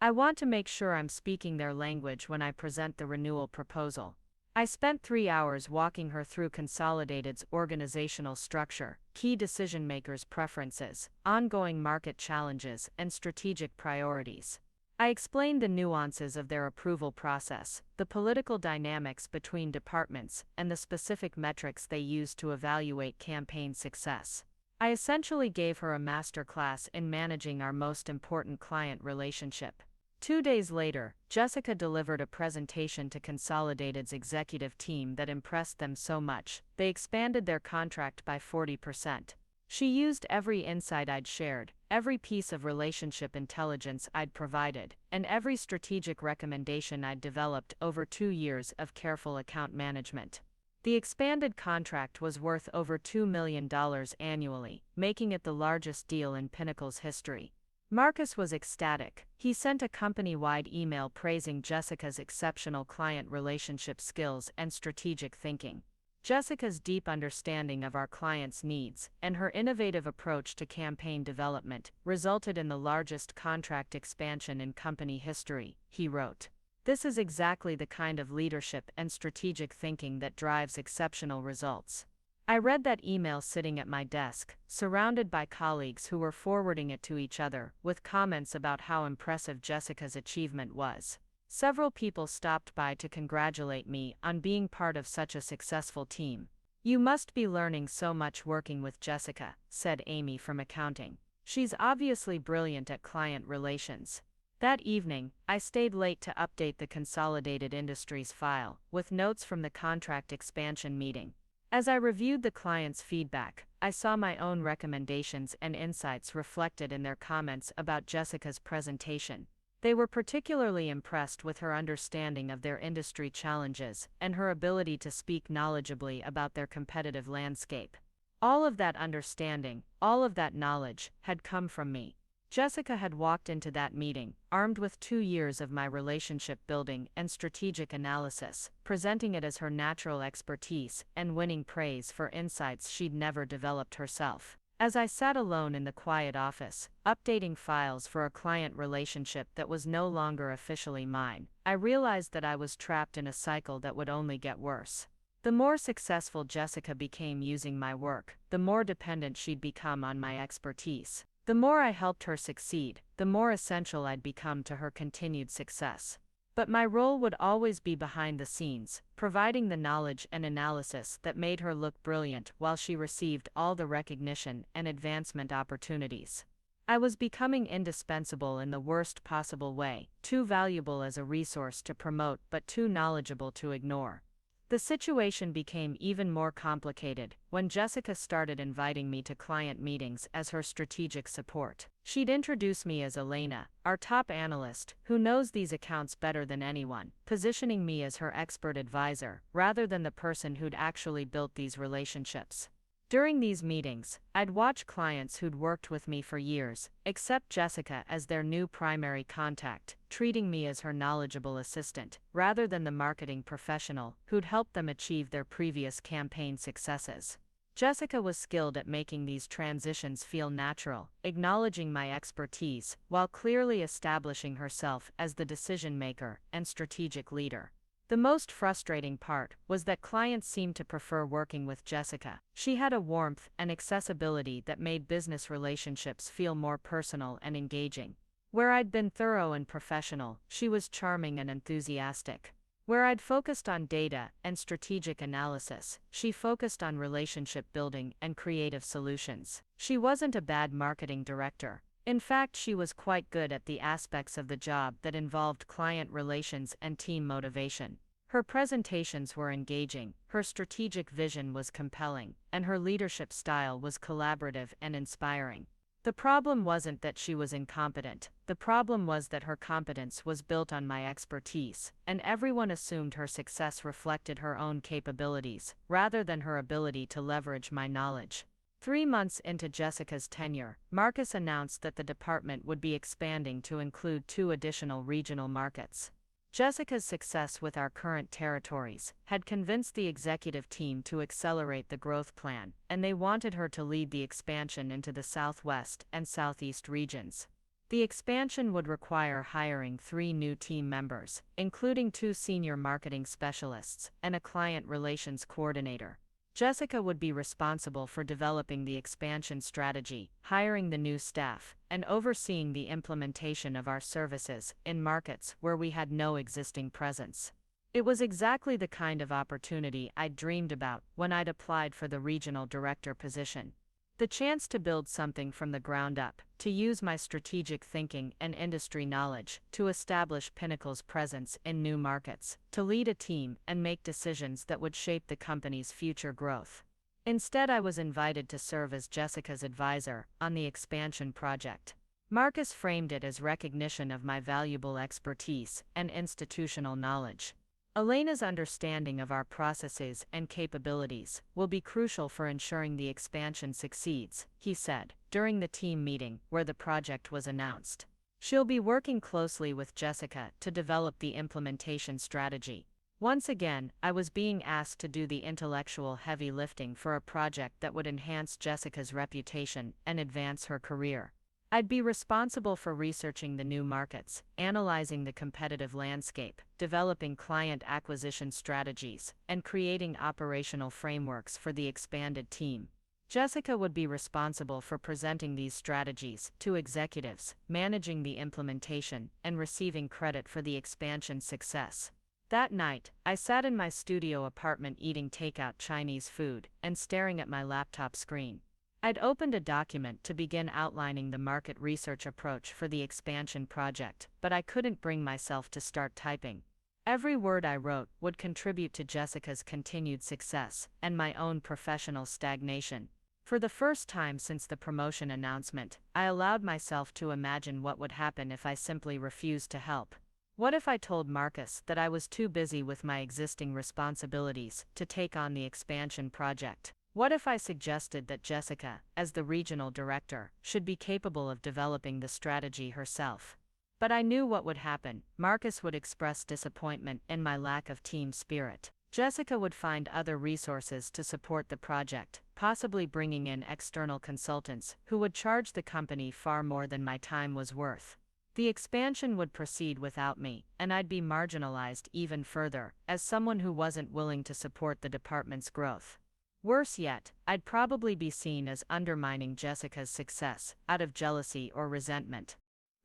A: I want to make sure I'm speaking their language when I present the renewal proposal. I spent 3 hours walking her through Consolidated's organizational structure, key decision-makers' preferences, ongoing market challenges, and strategic priorities. I explained the nuances of their approval process, the political dynamics between departments, and the specific metrics they use to evaluate campaign success. I essentially gave her a masterclass in managing our most important client relationship. 2 days later, Jessica delivered a presentation to Consolidated's executive team that impressed them so much, they expanded their contract by 40%. She used every insight I'd shared, every piece of relationship intelligence I'd provided, and every strategic recommendation I'd developed over 2 years of careful account management. The expanded contract was worth over $2 million annually, making it the largest deal in Pinnacle's history. Marcus was ecstatic. He sent a company-wide email praising Jessica's exceptional client relationship skills and strategic thinking. Jessica's deep understanding of our clients' needs and her innovative approach to campaign development resulted in the largest contract expansion in company history, he wrote. This is exactly the kind of leadership and strategic thinking that drives exceptional results. I read that email sitting at my desk, surrounded by colleagues who were forwarding it to each other, with comments about how impressive Jessica's achievement was. Several people stopped by to congratulate me on being part of such a successful team. You must be learning so much working with Jessica, said Amy from accounting. She's obviously brilliant at client relations. That evening, I stayed late to update the Consolidated Industries file, with notes from the contract expansion meeting. As I reviewed the client's feedback, I saw my own recommendations and insights reflected in their comments about Jessica's presentation. They were particularly impressed with her understanding of their industry challenges and her ability to speak knowledgeably about their competitive landscape. All of that understanding, all of that knowledge, had come from me. Jessica had walked into that meeting, armed with 2 years of my relationship building and strategic analysis, presenting it as her natural expertise and winning praise for insights she'd never developed herself. As I sat alone in the quiet office, updating files for a client relationship that was no longer officially mine, I realized that I was trapped in a cycle that would only get worse. The more successful Jessica became using my work, the more dependent she'd become on my expertise. The more I helped her succeed, the more essential I'd become to her continued success. But my role would always be behind the scenes, providing the knowledge and analysis that made her look brilliant while she received all the recognition and advancement opportunities. I was becoming indispensable in the worst possible way, too valuable as a resource to promote but too knowledgeable to ignore. The situation became even more complicated when Jessica started inviting me to client meetings as her strategic support. She'd introduce me as Elena, our top analyst, who knows these accounts better than anyone, positioning me as her expert advisor, rather than the person who'd actually built these relationships. During these meetings, I'd watch clients who'd worked with me for years accept Jessica as their new primary contact, treating me as her knowledgeable assistant, rather than the marketing professional who'd helped them achieve their previous campaign successes. Jessica was skilled at making these transitions feel natural, acknowledging my expertise, while clearly establishing herself as the decision-maker and strategic leader. The most frustrating part was that clients seemed to prefer working with Jessica. She had a warmth and accessibility that made business relationships feel more personal and engaging. Where I'd been thorough and professional, she was charming and enthusiastic. Where I'd focused on data and strategic analysis, she focused on relationship building and creative solutions. She wasn't a bad marketing director. In fact, she was quite good at the aspects of the job that involved client relations and team motivation. Her presentations were engaging, her strategic vision was compelling, and her leadership style was collaborative and inspiring. The problem wasn't that she was incompetent, the problem was that her competence was built on my expertise, and everyone assumed her success reflected her own capabilities, rather than her ability to leverage my knowledge. 3 months into Jessica's tenure, Marcus announced that the department would be expanding to include 2 additional regional markets. Jessica's success with our current territories had convinced the executive team to accelerate the growth plan, and they wanted her to lead the expansion into the Southwest and Southeast regions. The expansion would require hiring 3 new team members, including 2 senior marketing specialists and a client relations coordinator. Jessica would be responsible for developing the expansion strategy, hiring the new staff, and overseeing the implementation of our services in markets where we had no existing presence. It was exactly the kind of opportunity I'd dreamed about when I'd applied for the regional director position. The chance to build something from the ground up, to use my strategic thinking and industry knowledge, to establish Pinnacle's presence in new markets, to lead a team and make decisions that would shape the company's future growth. Instead, I was invited to serve as Jessica's advisor on the expansion project. Marcus framed it as recognition of my valuable expertise and institutional knowledge. Elena's understanding of our processes and capabilities will be crucial for ensuring the expansion succeeds, he said, during the team meeting where the project was announced. She'll be working closely with Jessica to develop the implementation strategy. Once again, I was being asked to do the intellectual heavy lifting for a project that would enhance Jessica's reputation and advance her career. I'd be responsible for researching the new markets, analyzing the competitive landscape, developing client acquisition strategies, and creating operational frameworks for the expanded team. Jessica would be responsible for presenting these strategies to executives, managing the implementation, and receiving credit for the expansion's success. That night, I sat in my studio apartment eating takeout Chinese food and staring at my laptop screen. I'd opened a document to begin outlining the market research approach for the expansion project, but I couldn't bring myself to start typing. Every word I wrote would contribute to Jessica's continued success and my own professional stagnation. For the first time since the promotion announcement, I allowed myself to imagine what would happen if I simply refused to help. What if I told Marcus that I was too busy with my existing responsibilities to take on the expansion project? What if I suggested that Jessica, as the regional director, should be capable of developing the strategy herself? But I knew what would happen. Marcus would express disappointment in my lack of team spirit. Jessica would find other resources to support the project, possibly bringing in external consultants who would charge the company far more than my time was worth. The expansion would proceed without me, and I'd be marginalized even further, as someone who wasn't willing to support the department's growth. Worse yet, I'd probably be seen as undermining Jessica's success, out of jealousy or resentment.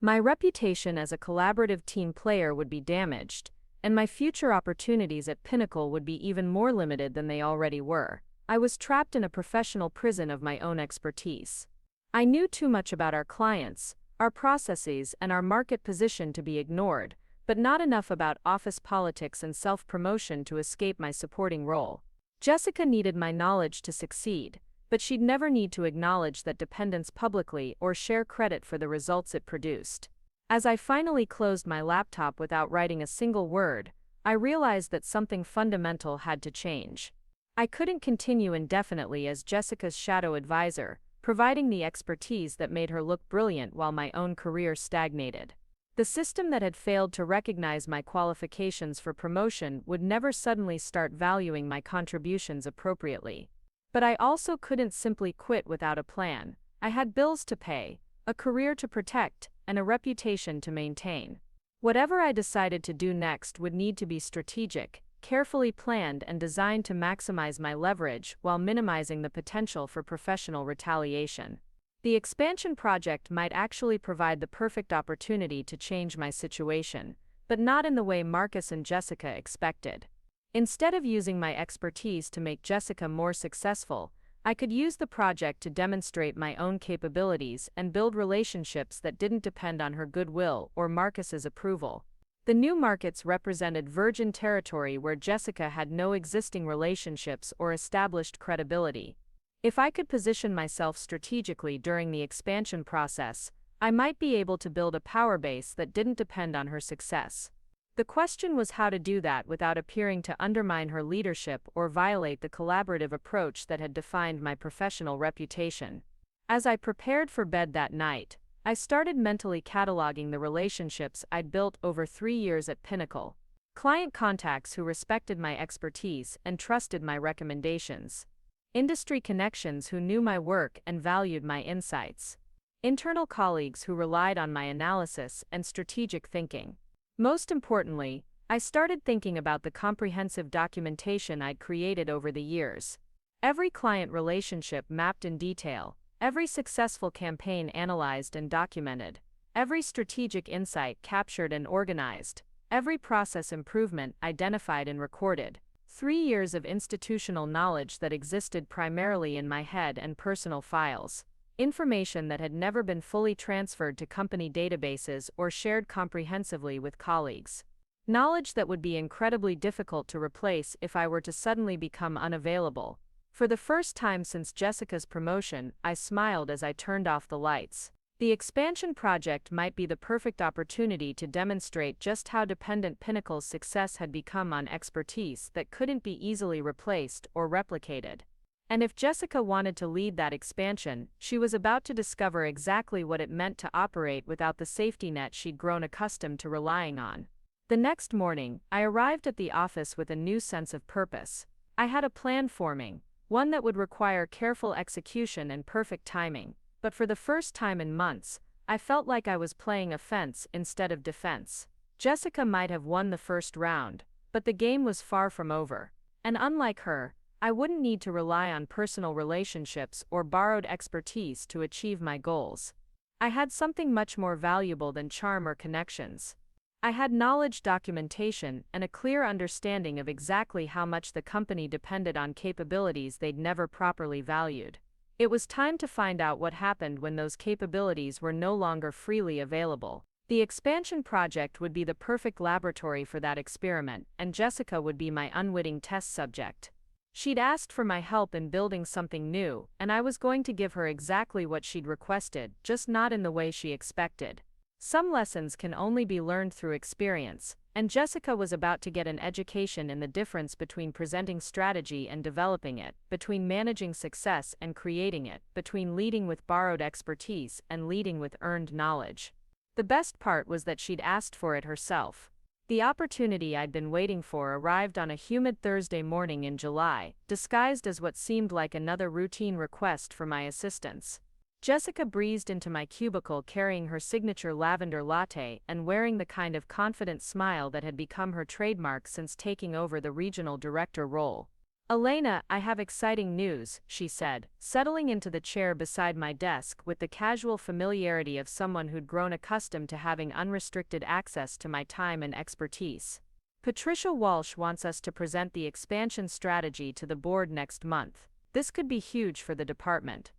B: My reputation as a collaborative team player would be damaged, and my future opportunities at Pinnacle would be even more limited than they already were. I was trapped in a professional prison of my own expertise. I knew too much about our clients, our processes, and our market position to be ignored, but not enough about office politics and self-promotion to escape my supporting role. Jessica needed my knowledge to succeed, but she'd never need to acknowledge that dependence publicly or share credit for the results it produced. As I finally closed my laptop without writing a single word, I realized that something fundamental had to change. I couldn't continue indefinitely as Jessica's shadow advisor, providing the expertise that made her look brilliant while my own career stagnated. The system that had failed to recognize my qualifications for promotion would never suddenly start valuing my contributions appropriately. But I also couldn't simply quit without a plan. I had bills to pay, a career to protect, and a reputation to maintain. Whatever I decided to do next would need to be strategic, carefully planned, and designed to maximize my leverage while minimizing the potential for professional retaliation. The expansion project might actually provide the perfect opportunity to change my situation, but not in the way Marcus and Jessica expected. Instead of using my expertise to make Jessica more successful, I could use the project to demonstrate my own capabilities and build relationships that didn't depend on her goodwill or Marcus's approval. The new markets represented virgin territory where Jessica had no existing relationships or established credibility. If I could position myself strategically during the expansion process, I might be able to build a power base that didn't depend on her success. The question was how to do that without appearing to undermine her leadership or violate the collaborative approach that had defined my professional reputation. As I prepared for bed that night, I started mentally cataloging the relationships I'd built over 3 years at Pinnacle. Client contacts who respected my expertise and trusted my recommendations. Industry connections who knew my work and valued my insights. Internal colleagues who relied on my analysis and strategic thinking. Most importantly, I started thinking about the comprehensive documentation I'd created over the years. Every client relationship mapped in detail, every successful campaign analyzed and documented, every strategic insight captured and organized, every process improvement identified and recorded. 3 years of institutional knowledge that existed primarily in my head and personal files. Information that had never been fully transferred to company databases or shared comprehensively with colleagues. Knowledge that would be incredibly difficult to replace if I were to suddenly become unavailable. For the first time since Jessica's promotion, I smiled as I turned off the lights. The expansion project might be the perfect opportunity to demonstrate just how dependent Pinnacle's success had become on expertise that couldn't be easily replaced or replicated. And if Jessica wanted to lead that expansion, she was about to discover exactly what it meant to operate without the safety net she'd grown accustomed to relying on. The next morning, I arrived at the office with a new sense of purpose. I had a plan forming, one that would require careful execution and perfect timing. But for the first time in months, I felt like I was playing offense instead of defense. Jessica might have won the first round, but the game was far from over. And unlike her, I wouldn't need to rely on personal relationships or borrowed expertise to achieve my goals. I had something much more valuable than charm or connections. I had knowledge, documentation, and a clear understanding of exactly how much the company depended on capabilities they'd never properly valued.
A: It was time to find out what happened when those capabilities were no longer freely available. The expansion project would be the perfect laboratory for that experiment, and Jessica would be my unwitting test subject. She'd asked for my help in building something new, and I was going to give her exactly what she'd requested, just not in the way she expected. Some lessons can only be learned through experience, and Jessica was about to get an education in the difference between presenting strategy and developing it, between managing success and creating it, between leading with borrowed expertise and leading with earned knowledge. The best part was that she'd asked for it herself. The opportunity I'd been waiting for arrived on a humid Thursday morning in July, disguised as what seemed like another routine request for my assistance. Jessica breezed into my cubicle carrying her signature lavender latte and wearing the kind of confident smile that had become her trademark since taking over the regional director role. "Elena, I have exciting news," she said, settling into the chair beside my desk with the casual familiarity of someone who'd grown accustomed to having unrestricted access to my time and expertise. "Patricia Walsh wants us to present the expansion strategy to the board next month. This could be huge for the department."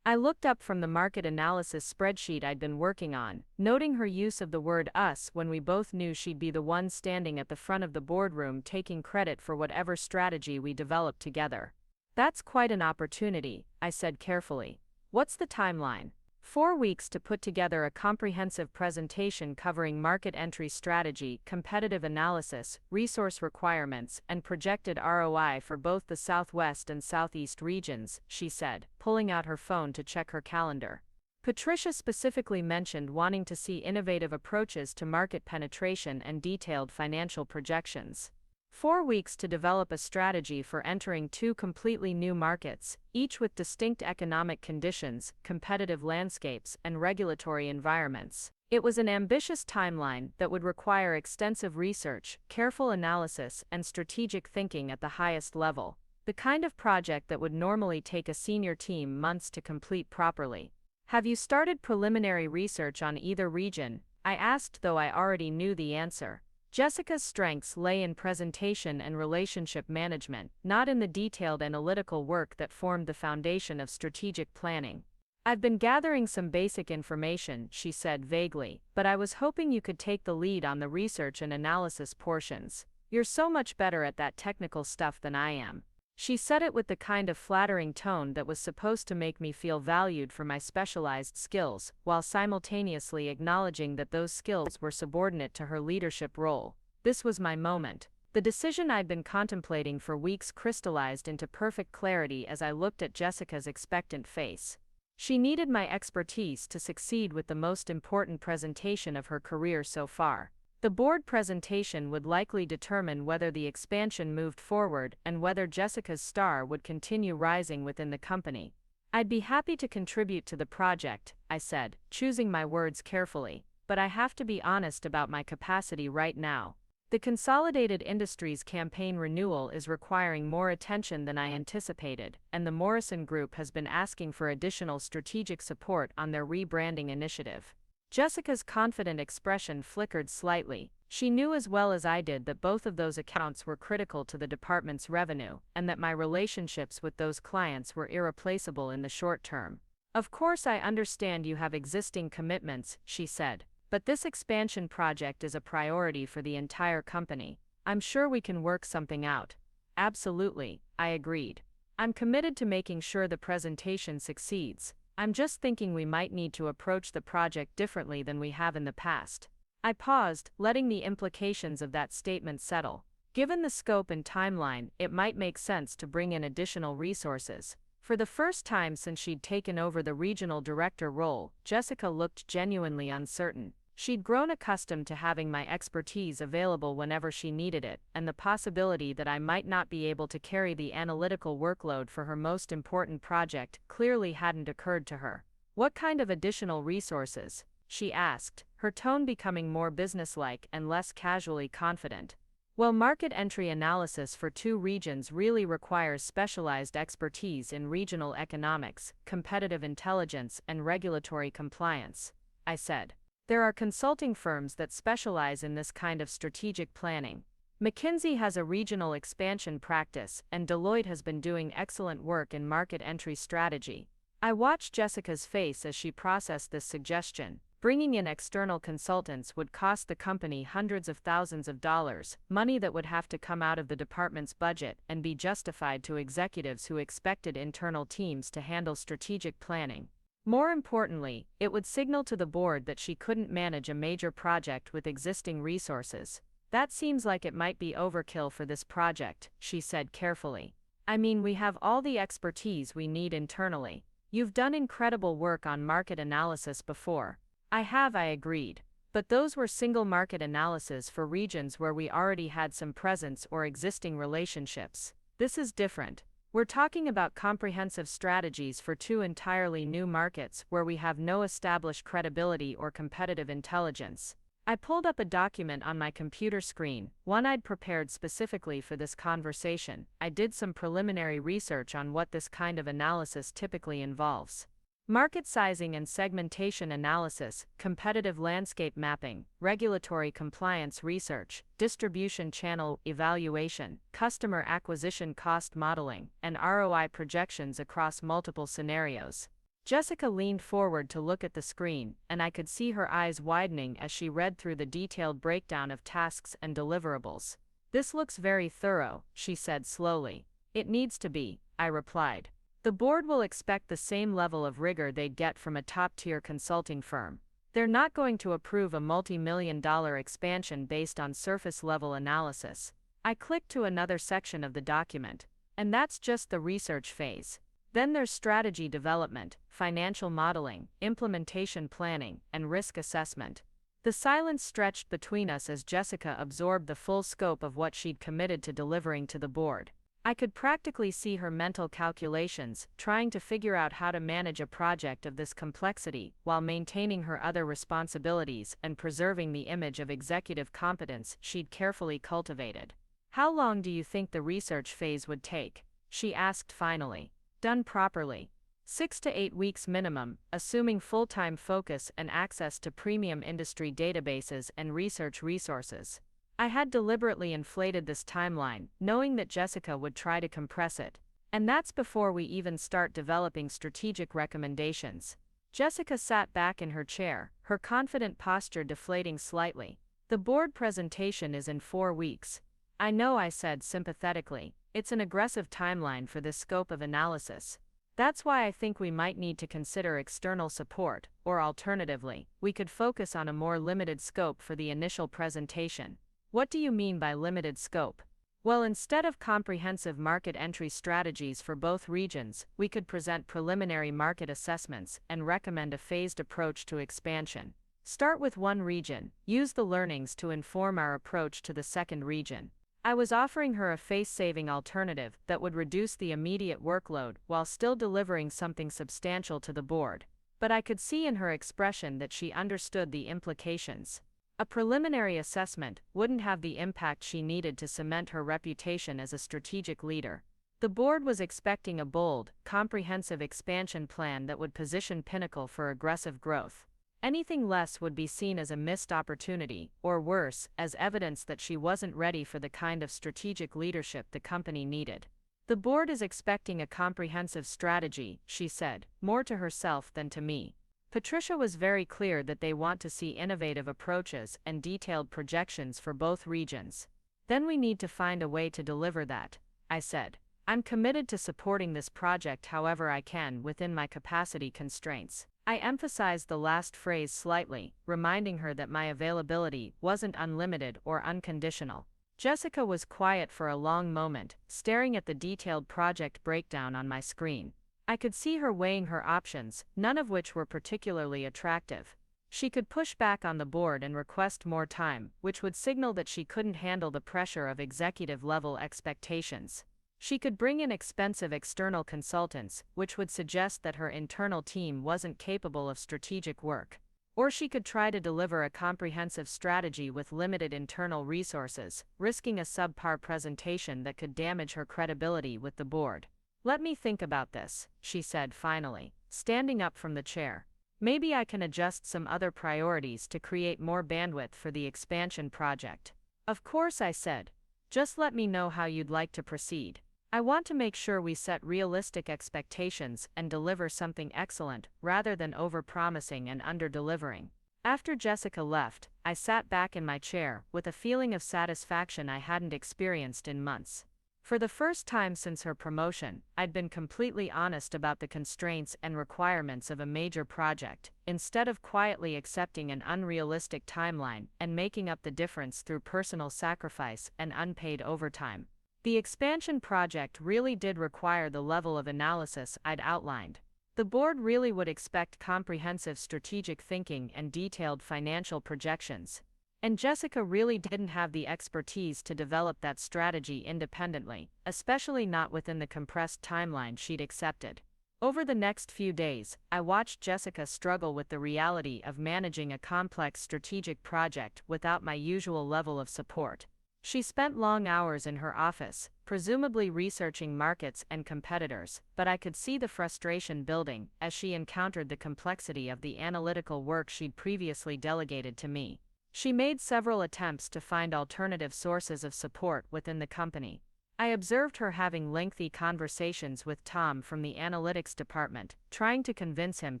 A: I looked up from the market analysis spreadsheet I'd been working on, noting her use of the word us when we both knew she'd be the one standing at the front of the boardroom taking credit for whatever strategy we developed together. "That's quite an opportunity," I said carefully. "What's the timeline?" 4 weeks to put together a comprehensive presentation covering market entry strategy, competitive analysis, resource requirements, and projected ROI for both the Southwest and Southeast regions, she said, pulling out her phone to check her calendar. Patricia specifically mentioned wanting to see innovative approaches to market penetration and detailed financial projections. 4 weeks to develop a strategy for entering 2 completely new markets, each with distinct economic conditions, competitive landscapes, and regulatory environments. It was an ambitious timeline that would require extensive research, careful analysis, and strategic thinking at the highest level, the kind of project that would normally take a senior team months to complete properly. "Have you started preliminary research on either region?" I asked, though I already knew the answer. Jessica's strengths lay in presentation and relationship management, not in the detailed analytical work that formed the foundation of strategic planning. "I've been gathering some basic information," she said vaguely, "but I was hoping you could take the lead on the research and analysis portions. You're so much better at that technical stuff than I am." She said it with the kind of flattering tone that was supposed to make me feel valued for my specialized skills, while simultaneously acknowledging that those skills were subordinate to her leadership role. This was my moment. The decision I'd been contemplating for weeks crystallized into perfect clarity as I looked at Jessica's expectant face. She needed my expertise to succeed with the most important presentation of her career so far. The board presentation would likely determine whether the expansion moved forward and whether Jessica's star would continue rising within the company. "I'd be happy to contribute to the project," I said, choosing my words carefully, "but I have to be honest about my capacity right now. The Consolidated Industries campaign renewal is requiring more attention than I anticipated, and the Morrison Group has been asking for additional strategic support on their rebranding initiative." Jessica's confident expression flickered slightly. She knew as well as I did that both of those accounts were critical to the department's revenue, and that my relationships with those clients were irreplaceable in the short term. "Of course, I understand you have existing commitments," she said, "but this expansion project is a priority for the entire company. I'm sure we can work something out." "Absolutely," I agreed. "I'm committed to making sure the presentation succeeds. I'm just thinking we might need to approach the project differently than we have in the past." I paused, letting the implications of that statement settle. Given the scope and timeline, it might make sense to bring in additional resources. For the first time since she'd taken over the regional director role, Jessica looked genuinely uncertain. She'd grown accustomed to having my expertise available whenever she needed it, and the possibility that I might not be able to carry the analytical workload for her most important project clearly hadn't occurred to her. "What kind of additional resources?" she asked, her tone becoming more businesslike and less casually confident. "Well, market entry analysis for 2 regions really requires specialized expertise in regional economics, competitive intelligence, and regulatory compliance," I said. "There are consulting firms that specialize in this kind of strategic planning. McKinsey has a regional expansion practice, and Deloitte has been doing excellent work in market entry strategy." I watched Jessica's face as she processed this suggestion. Bringing in external consultants would cost the company hundreds of thousands of dollars, money that would have to come out of the department's budget and be justified to executives who expected internal teams to handle strategic planning. More importantly, it would signal to the board that she couldn't manage a major project with existing resources. That seems like it might be overkill for this project, she said carefully. I mean, we have all the expertise we need internally. You've done incredible work on market analysis before. I agreed. But those were single market analyses for regions where we already had some presence or existing relationships. This is different. We're talking about comprehensive strategies for two entirely new markets where we have no established credibility or competitive intelligence. I pulled up a document on my computer screen, one I'd prepared specifically for this conversation. I did some preliminary research on what this kind of analysis typically involves. Market sizing and segmentation analysis, competitive landscape mapping, regulatory compliance research, distribution channel evaluation, customer acquisition cost modeling, and ROI projections across multiple scenarios. Jessica leaned forward to look at the screen, and I could see her eyes widening as she read through the detailed breakdown of tasks and deliverables. This looks very thorough, she said slowly. It needs to be, I replied. The board will expect the same level of rigor they'd get from a top-tier consulting firm. They're not going to approve a multi-million-dollar expansion based on surface-level analysis. I clicked to another section of the document, and that's just the research phase. Then there's strategy development, financial modeling, implementation planning, and risk assessment. The silence stretched between us as Jessica absorbed the full scope of what she'd committed to delivering to the board. I could practically see her mental calculations, trying to figure out how to manage a project of this complexity while maintaining her other responsibilities and preserving the image of executive competence she'd carefully cultivated. How long do you think the research phase would take? She asked finally. Done properly. 6 to 8 weeks minimum, assuming full-time focus and access to premium industry databases and research resources. I had deliberately inflated this timeline, knowing that Jessica would try to compress it. And that's before we even start developing strategic recommendations. Jessica sat back in her chair, her confident posture deflating slightly. The board presentation is in 4 weeks. I know, I said sympathetically. It's an aggressive timeline for this scope of analysis. That's why I think we might need to consider external support, or alternatively, we could focus on a more limited scope for the initial presentation. What do you mean by limited scope? Well, instead of comprehensive market entry strategies for both regions, we could present preliminary market assessments and recommend a phased approach to expansion. Start with one region, use the learnings to inform our approach to the second region. I was offering her a face-saving alternative that would reduce the immediate workload while still delivering something substantial to the board. But I could see in her expression that she understood the implications. A preliminary assessment wouldn't have the impact she needed to cement her reputation as a strategic leader. The board was expecting a bold, comprehensive expansion plan that would position Pinnacle for aggressive growth. Anything less would be seen as a missed opportunity, or worse, as evidence that she wasn't ready for the kind of strategic leadership the company needed. The board is expecting a comprehensive strategy, she said, more to herself than to me. Patricia was very clear that they want to see innovative approaches and detailed projections for both regions. Then we need to find a way to deliver that, I said. I'm committed to supporting this project however I can within my capacity constraints. I emphasized the last phrase slightly, reminding her that my availability wasn't unlimited or unconditional. Jessica was quiet for a long moment, staring at the detailed project breakdown on my screen. I could see her weighing her options, none of which were particularly attractive. She could push back on the board and request more time, which would signal that she couldn't handle the pressure of executive-level expectations. She could bring in expensive external consultants, which would suggest that her internal team wasn't capable of strategic work. Or she could try to deliver a comprehensive strategy with limited internal resources, risking a subpar presentation that could damage her credibility with the board. Let me think about this, she said finally, standing up from the chair. Maybe I can adjust some other priorities to create more bandwidth for the expansion project. Of course, I said. Just let me know how you'd like to proceed.
B: I want to make sure we set realistic expectations and deliver something excellent rather than overpromising and under-delivering. After Jessica left, I sat back in my chair with a feeling of satisfaction I hadn't experienced in months. For the first time since her promotion, I'd been completely honest about the constraints and requirements of a major project, instead of quietly accepting an unrealistic timeline and making up the difference through personal sacrifice and unpaid overtime. The expansion project really did require the level of analysis I'd outlined. The board really would expect comprehensive strategic thinking and detailed financial projections. And Jessica really didn't have the expertise to develop that strategy independently, especially not within the compressed timeline she'd accepted. Over the next few days, I watched Jessica struggle with the reality of managing a complex strategic project without my usual level of support. She spent long hours in her office, presumably researching markets and competitors, but I could see the frustration building as she encountered the complexity of the analytical work she'd previously delegated to me. She made several attempts to find alternative sources of support within the company. I observed her having lengthy conversations with Tom from the analytics department, trying to convince him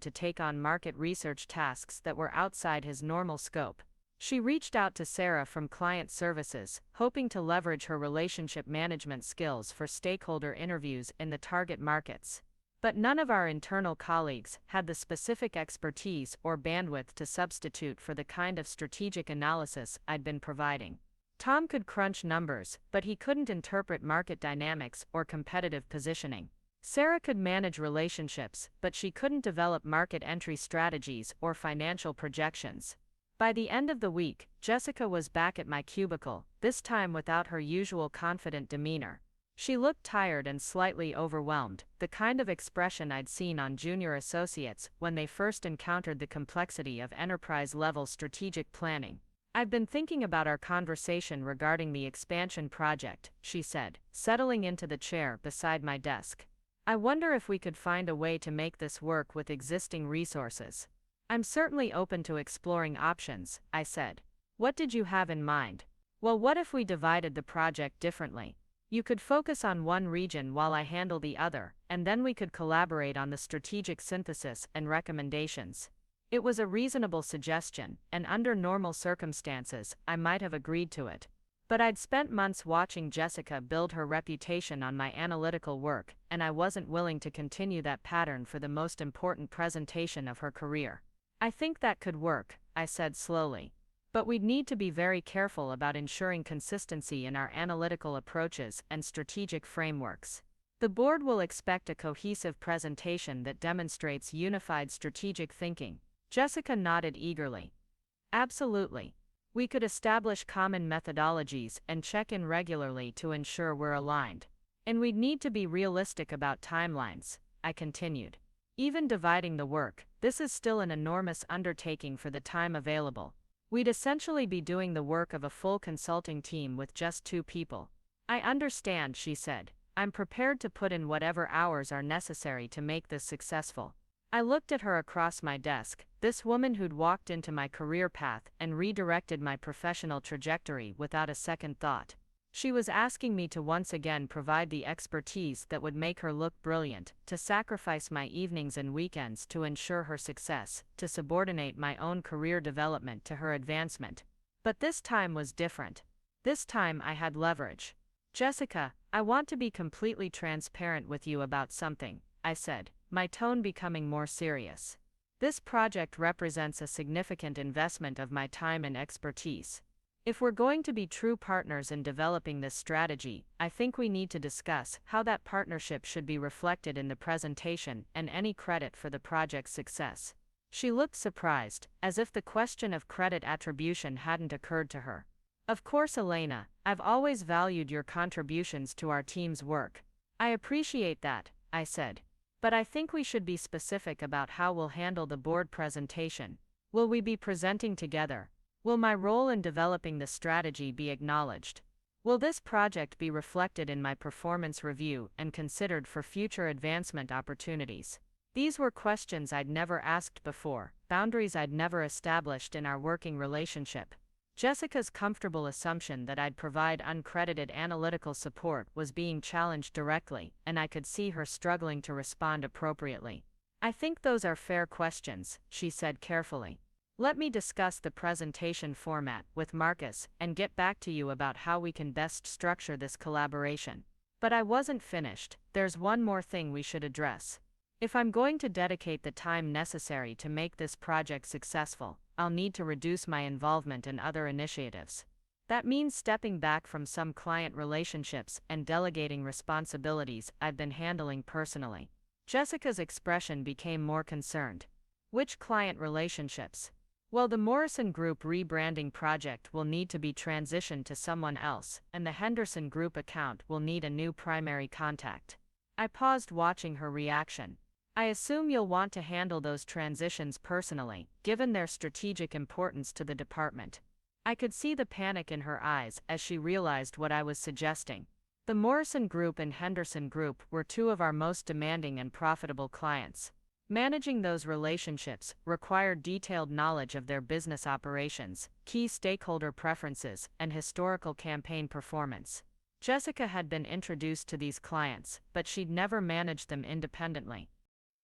B: to take on market research tasks that were outside his normal scope. She reached out to Sarah from client services, hoping to leverage her relationship management skills for stakeholder interviews in the target markets. But none of our internal colleagues had the specific expertise or bandwidth to substitute for the kind of strategic analysis I'd been providing. Tom could crunch numbers, but he couldn't interpret market dynamics or competitive positioning. Sarah could manage relationships, but she couldn't develop market entry strategies or financial projections. By the end of the week, Jessica was back at my cubicle, this time without her usual confident demeanor. She looked tired and slightly overwhelmed, the kind of expression I'd seen on junior associates when they first encountered the complexity of enterprise-level strategic planning. "I've been thinking about our conversation regarding the expansion project," she said, settling into the chair beside my desk. "I wonder if we could find a way to make this work with existing resources." "I'm certainly open to exploring options," I said. "What did you have in mind?" "Well, what if we divided the project differently? You could focus on one region while I handle the other, and then we could collaborate on the strategic synthesis and recommendations." It was a reasonable suggestion, and under normal circumstances, I might have agreed to it. But I'd spent months watching Jessica build her reputation on my analytical work, and I wasn't willing to continue that pattern for the most important presentation of her career. "I think that could work," I said slowly. "But we'd need to be very careful about ensuring consistency in our analytical approaches and strategic frameworks. The board will expect a cohesive presentation that demonstrates unified strategic thinking." Jessica nodded eagerly. "Absolutely. We could establish common methodologies and check in regularly to ensure we're aligned. And we'd need to be realistic about timelines," I continued. "Even dividing the work, this is still an enormous undertaking for the time available. We'd essentially be doing the work of a full consulting team with just 2 people. "I understand," she said. "I'm prepared to put in whatever hours are necessary to make this successful." I looked at her across my desk, this woman who'd walked into my career path and redirected my professional trajectory without a second thought. She was asking me to once again provide the expertise that would make her look brilliant, to sacrifice my evenings and weekends to ensure her success, to subordinate my own career development to her advancement. But this time was different. This time I had leverage. "Jessica, I want to be completely transparent with you about something," I said, my tone becoming more serious. "This project represents a significant investment of my time and expertise. If we're going to be true partners in developing this strategy, I think we need to discuss how that partnership should be reflected in the presentation and any credit for the project's success." She looked surprised, as if the question of credit attribution hadn't occurred to her. "Of course, Elena, I've always valued your contributions to our team's work. I appreciate that," I said. "But I think we should be specific about how we'll handle the board presentation. Will we be presenting together? Will my role in developing the strategy be acknowledged? Will this project be reflected in my performance review and considered for future advancement opportunities?" These were questions I'd never asked before, boundaries I'd never established in our working relationship. Jessica's comfortable assumption that I'd provide uncredited analytical support was being challenged directly, and I could see her struggling to respond appropriately. I think those are fair questions, she said carefully. Let me discuss the presentation format with Marcus and get back to you about how we can best structure this collaboration. But I wasn't finished. There's one more thing we should address. If I'm going to dedicate the time necessary to make this project successful, I'll need to reduce my involvement in other initiatives. That means stepping back from some client relationships and delegating responsibilities I've been handling personally. Jessica's expression became more concerned. Which client relationships? Well, the Morrison Group rebranding project will need to be transitioned to someone else, and the Henderson Group account will need a new primary contact. I paused, watching her reaction. I assume you'll want to handle those transitions personally, given their strategic importance to the department. I could see the panic in her eyes as she realized what I was suggesting. The Morrison Group and Henderson Group were two of our most demanding and profitable clients. Managing those relationships required detailed knowledge of their business operations, key stakeholder preferences, and historical campaign performance. Jessica had been introduced to these clients, but she'd never managed them independently.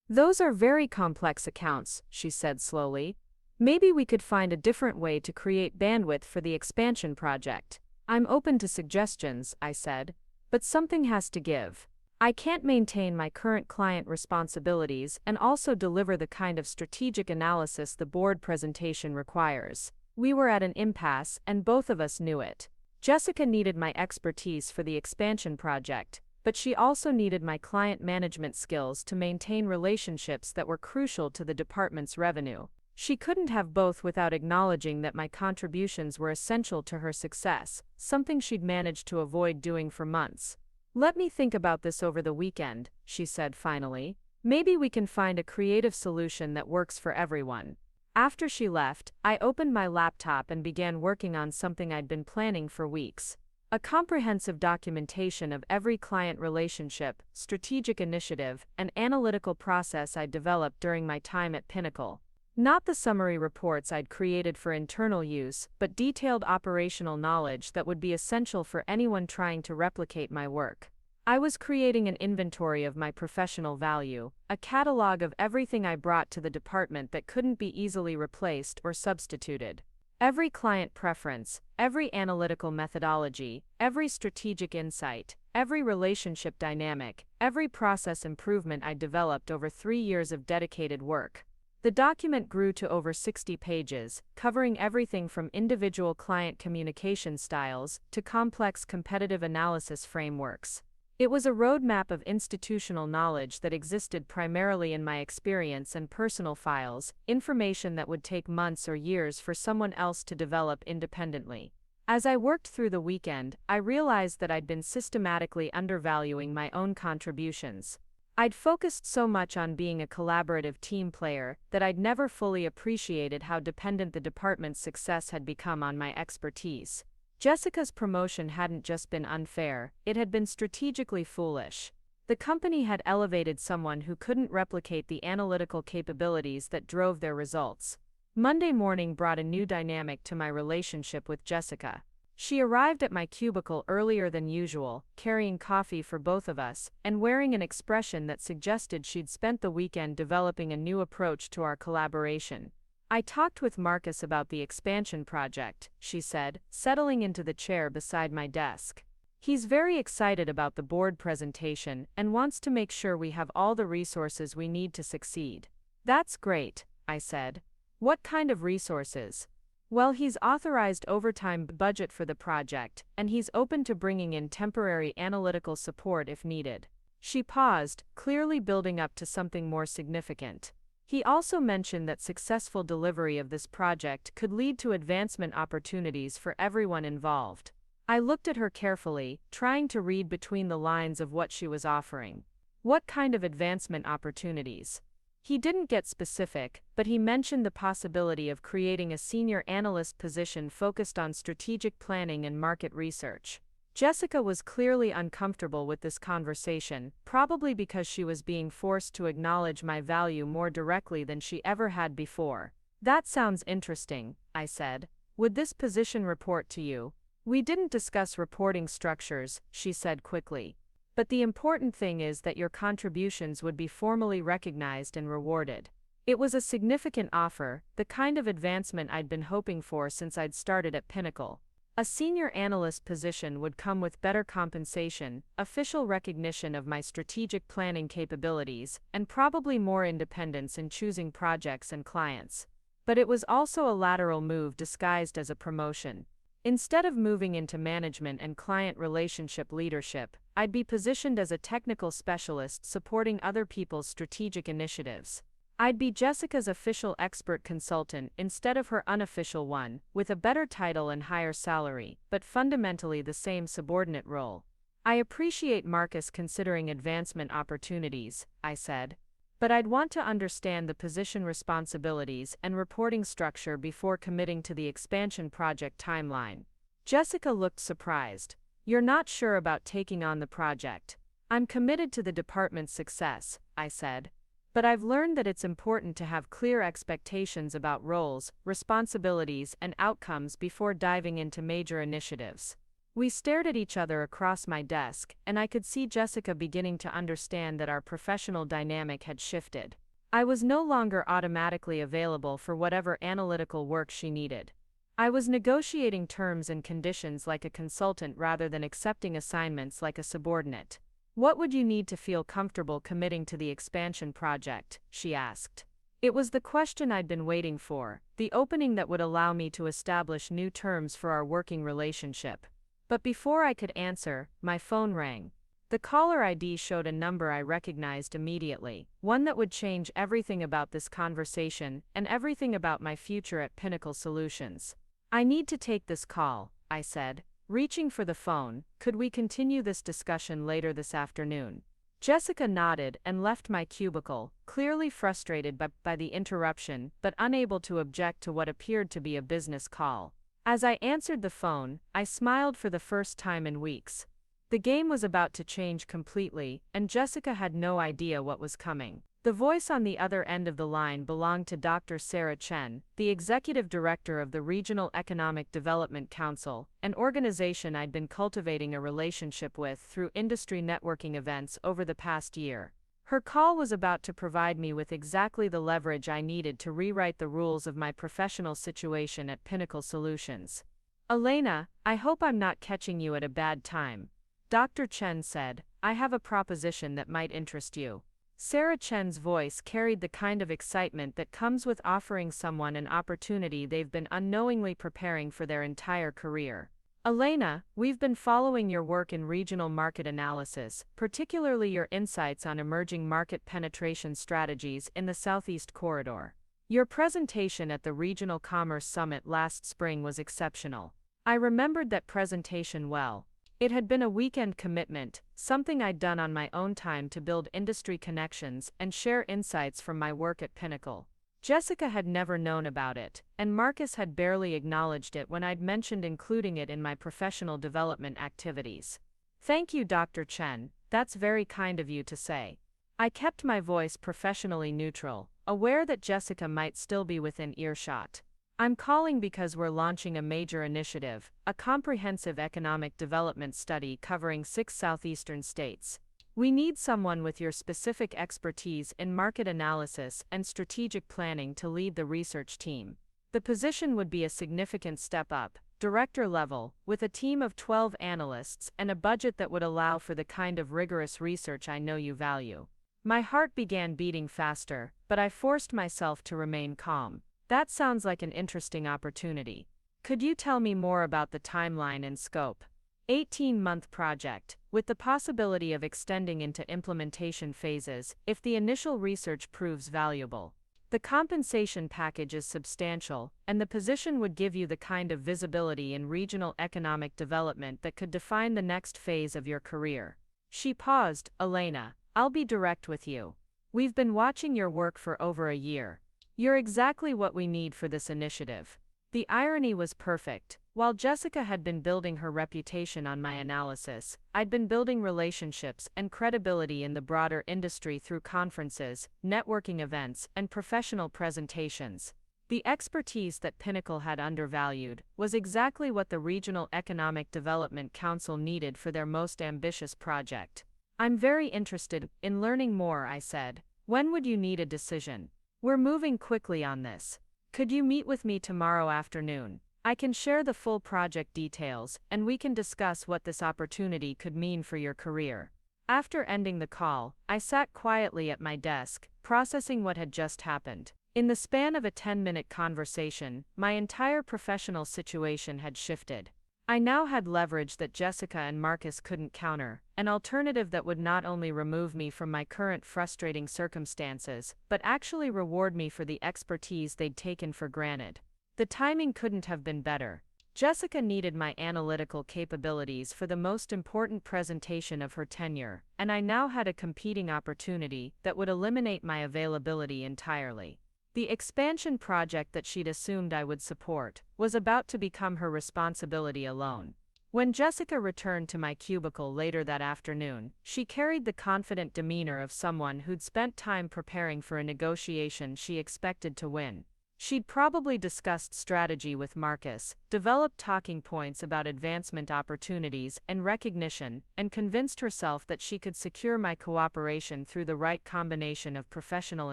A: Those are very complex accounts, she said slowly. Maybe we could find a different way to create bandwidth for the expansion project. I'm open to suggestions, I said, but something has to give. I can't maintain my current client responsibilities and also deliver the kind of strategic analysis the board presentation requires. We were at an impasse, and both of us knew it. Jessica needed my expertise for the expansion project, but she also needed my client management skills to maintain relationships that were crucial to the department's revenue. She couldn't have both without acknowledging that my contributions were essential to her success, something she'd managed to avoid doing for months. Let me think about this over the weekend, she said finally. Maybe we can find a creative solution that works for everyone. After she left, I opened my laptop and began working on something I'd been planning for weeks. A comprehensive documentation of every client relationship, strategic initiative, and analytical process I'd developed during my time at Pinnacle. Not the summary reports I'd created for internal use, but detailed operational knowledge that would be essential for anyone trying to replicate my work. I was creating an inventory of my professional value, a catalog of everything I brought to the department that couldn't be easily replaced or substituted. Every client preference, every analytical methodology, every strategic insight, every relationship dynamic, every process improvement I developed over 3 years of dedicated work. The document grew to over 60 pages, covering everything from individual client communication styles to complex competitive analysis frameworks. It was a roadmap of institutional knowledge that existed primarily in my experience and personal files, information that would take months or years for someone else to develop independently. As I worked through the weekend, I realized that I'd been systematically undervaluing my own contributions. I'd focused so much on being a collaborative team player that I'd never fully appreciated how dependent the department's success had become on my expertise. Jessica's promotion hadn't just been unfair, it had been strategically foolish. The company had elevated someone who couldn't replicate the analytical capabilities that drove their results. Monday morning brought a new dynamic to my relationship with Jessica. She arrived at my cubicle earlier than usual, carrying coffee for both of us, and wearing an expression that suggested she'd spent the weekend developing a new approach to our collaboration. I talked with Marcus about the expansion project, she said, settling into the chair beside my desk. He's very excited about the board presentation and wants to make sure we have all the resources we need to succeed. That's great, I said. What kind of resources? Well, he's authorized overtime budget for the project, and he's open to bringing in temporary analytical support if needed. She paused, clearly building up to something more significant. He also mentioned that successful delivery of this project could lead to advancement opportunities for everyone involved. I looked at her carefully, trying to read between the lines of what she was offering. What kind of advancement opportunities? He didn't get specific, but he mentioned the possibility of creating a senior analyst position focused on strategic planning and market research. Jessica was clearly uncomfortable with this conversation, probably because she was being forced to acknowledge my value more directly than she ever had before. That sounds interesting, I said. Would this position report to you? We didn't discuss reporting structures, she said quickly. But the important thing is that your contributions would be formally recognized and rewarded. It was a significant offer, the kind of advancement I'd been hoping for since I'd started at Pinnacle. A senior analyst position would come with better compensation, official recognition of my strategic planning capabilities, and probably more independence in choosing projects and clients. But it was also a lateral move disguised as a promotion. Instead of moving into management and client relationship leadership, I'd be positioned as a technical specialist supporting other people's strategic initiatives. I'd be Jessica's official expert consultant instead of her unofficial one, with a better title and higher salary, but fundamentally the same subordinate role. I appreciate Marcus considering advancement opportunities, I said. But I'd want to understand the position responsibilities and reporting structure before committing to the expansion project timeline. Jessica looked surprised. You're not sure about taking on the project. I'm committed to the department's success, I said. But I've learned that it's important to have clear expectations about roles, responsibilities, and outcomes before diving into major initiatives. We stared at each other across my desk, and I could see Jessica beginning to understand that our professional dynamic had shifted. I was no longer automatically available for whatever analytical work she needed. I was negotiating terms and conditions like a consultant rather than accepting assignments like a subordinate. What would you need to feel comfortable committing to the expansion project? She asked. It was the question I'd been waiting for, the opening that would allow me to establish new terms for our working relationship. But before I could answer, my phone rang. The caller ID showed a number I recognized immediately, one that would change everything about this conversation and everything about my future at Pinnacle Solutions. I need to take this call, I said. Reaching for the phone, could we continue this discussion later this afternoon? Jessica nodded and left my cubicle, clearly frustrated by the interruption, but unable to object to what appeared to be a business call. As I answered the phone, I smiled for the first time in weeks. The game was about to change completely, and Jessica had no idea what was coming. The voice on the other end of the line belonged to Dr. Sarah Chen, the executive director of the Regional Economic Development Council, an organization I'd been cultivating a relationship with through industry networking events over the past year. Her call was about to provide me with exactly the leverage I needed to rewrite the rules of my professional situation at Pinnacle Solutions. Elena, I hope I'm not catching you at a bad time. Dr. Chen said, I have a proposition that might interest you. Sarah Chen's voice carried the kind of excitement that comes with offering someone an opportunity they've been unknowingly preparing for their entire career. Elena, we've been following your work in regional market analysis, particularly your insights on emerging market penetration strategies in the Southeast Corridor. Your presentation at the Regional Commerce Summit last spring was exceptional. I remembered that presentation well. It had been a weekend commitment, something I'd done on my own time to build industry connections and share insights from my work at Pinnacle. Jessica had never known about it, and Marcus had barely acknowledged it when I'd mentioned including it in my professional development activities. Thank you, Dr. Chen, that's very kind of you to say. I kept my voice professionally neutral, aware that Jessica might still be within earshot. I'm calling because we're launching a major initiative, a comprehensive economic development study covering 6 southeastern states. We need someone with your specific expertise in market analysis and strategic planning to lead the research team. The position would be a significant step up, director level, with a team of 12 analysts and a budget that would allow for the kind of rigorous research I know you value. My heart began beating faster, but I forced myself to remain calm. That sounds like an interesting opportunity. Could you tell me more about the timeline and scope? 18-month project, with the possibility of extending into implementation phases if the initial research proves valuable. The compensation package is substantial, and the position would give you the kind of visibility in regional economic development that could define the next phase of your career. She paused. Elena, I'll be direct with you. We've been watching your work for over a year. You're exactly what we need for this initiative. The irony was perfect. While Jessica had been building her reputation on my analysis, I'd been building relationships and credibility in the broader industry through conferences, networking events, and professional presentations. The expertise that Pinnacle had undervalued was exactly what the Regional Economic Development Council needed for their most ambitious project. "I'm very interested in learning more," I said. "When would you need a decision?" "We're moving quickly on this. Could you meet with me tomorrow afternoon? I can share the full project details, and we can discuss what this opportunity could mean for your career." After ending the call, I sat quietly at my desk, processing what had just happened. In the span of a 10-minute conversation, my entire professional situation had shifted. I now had leverage that Jessica and Marcus couldn't counter, an alternative that would not only remove me from my current frustrating circumstances, but actually reward me for the expertise they'd taken for granted. The timing couldn't have been better. Jessica needed my analytical capabilities for the most important presentation of her tenure, and I now had a competing opportunity that would eliminate my availability entirely. The expansion project that she'd assumed I would support was about to become her responsibility alone. When Jessica returned to my cubicle later that afternoon, she carried the confident demeanor of someone who'd spent time preparing for a negotiation she expected to win. She'd probably discussed strategy with Marcus, developed talking points about advancement opportunities and recognition, and convinced herself that she could secure my cooperation through the right combination of professional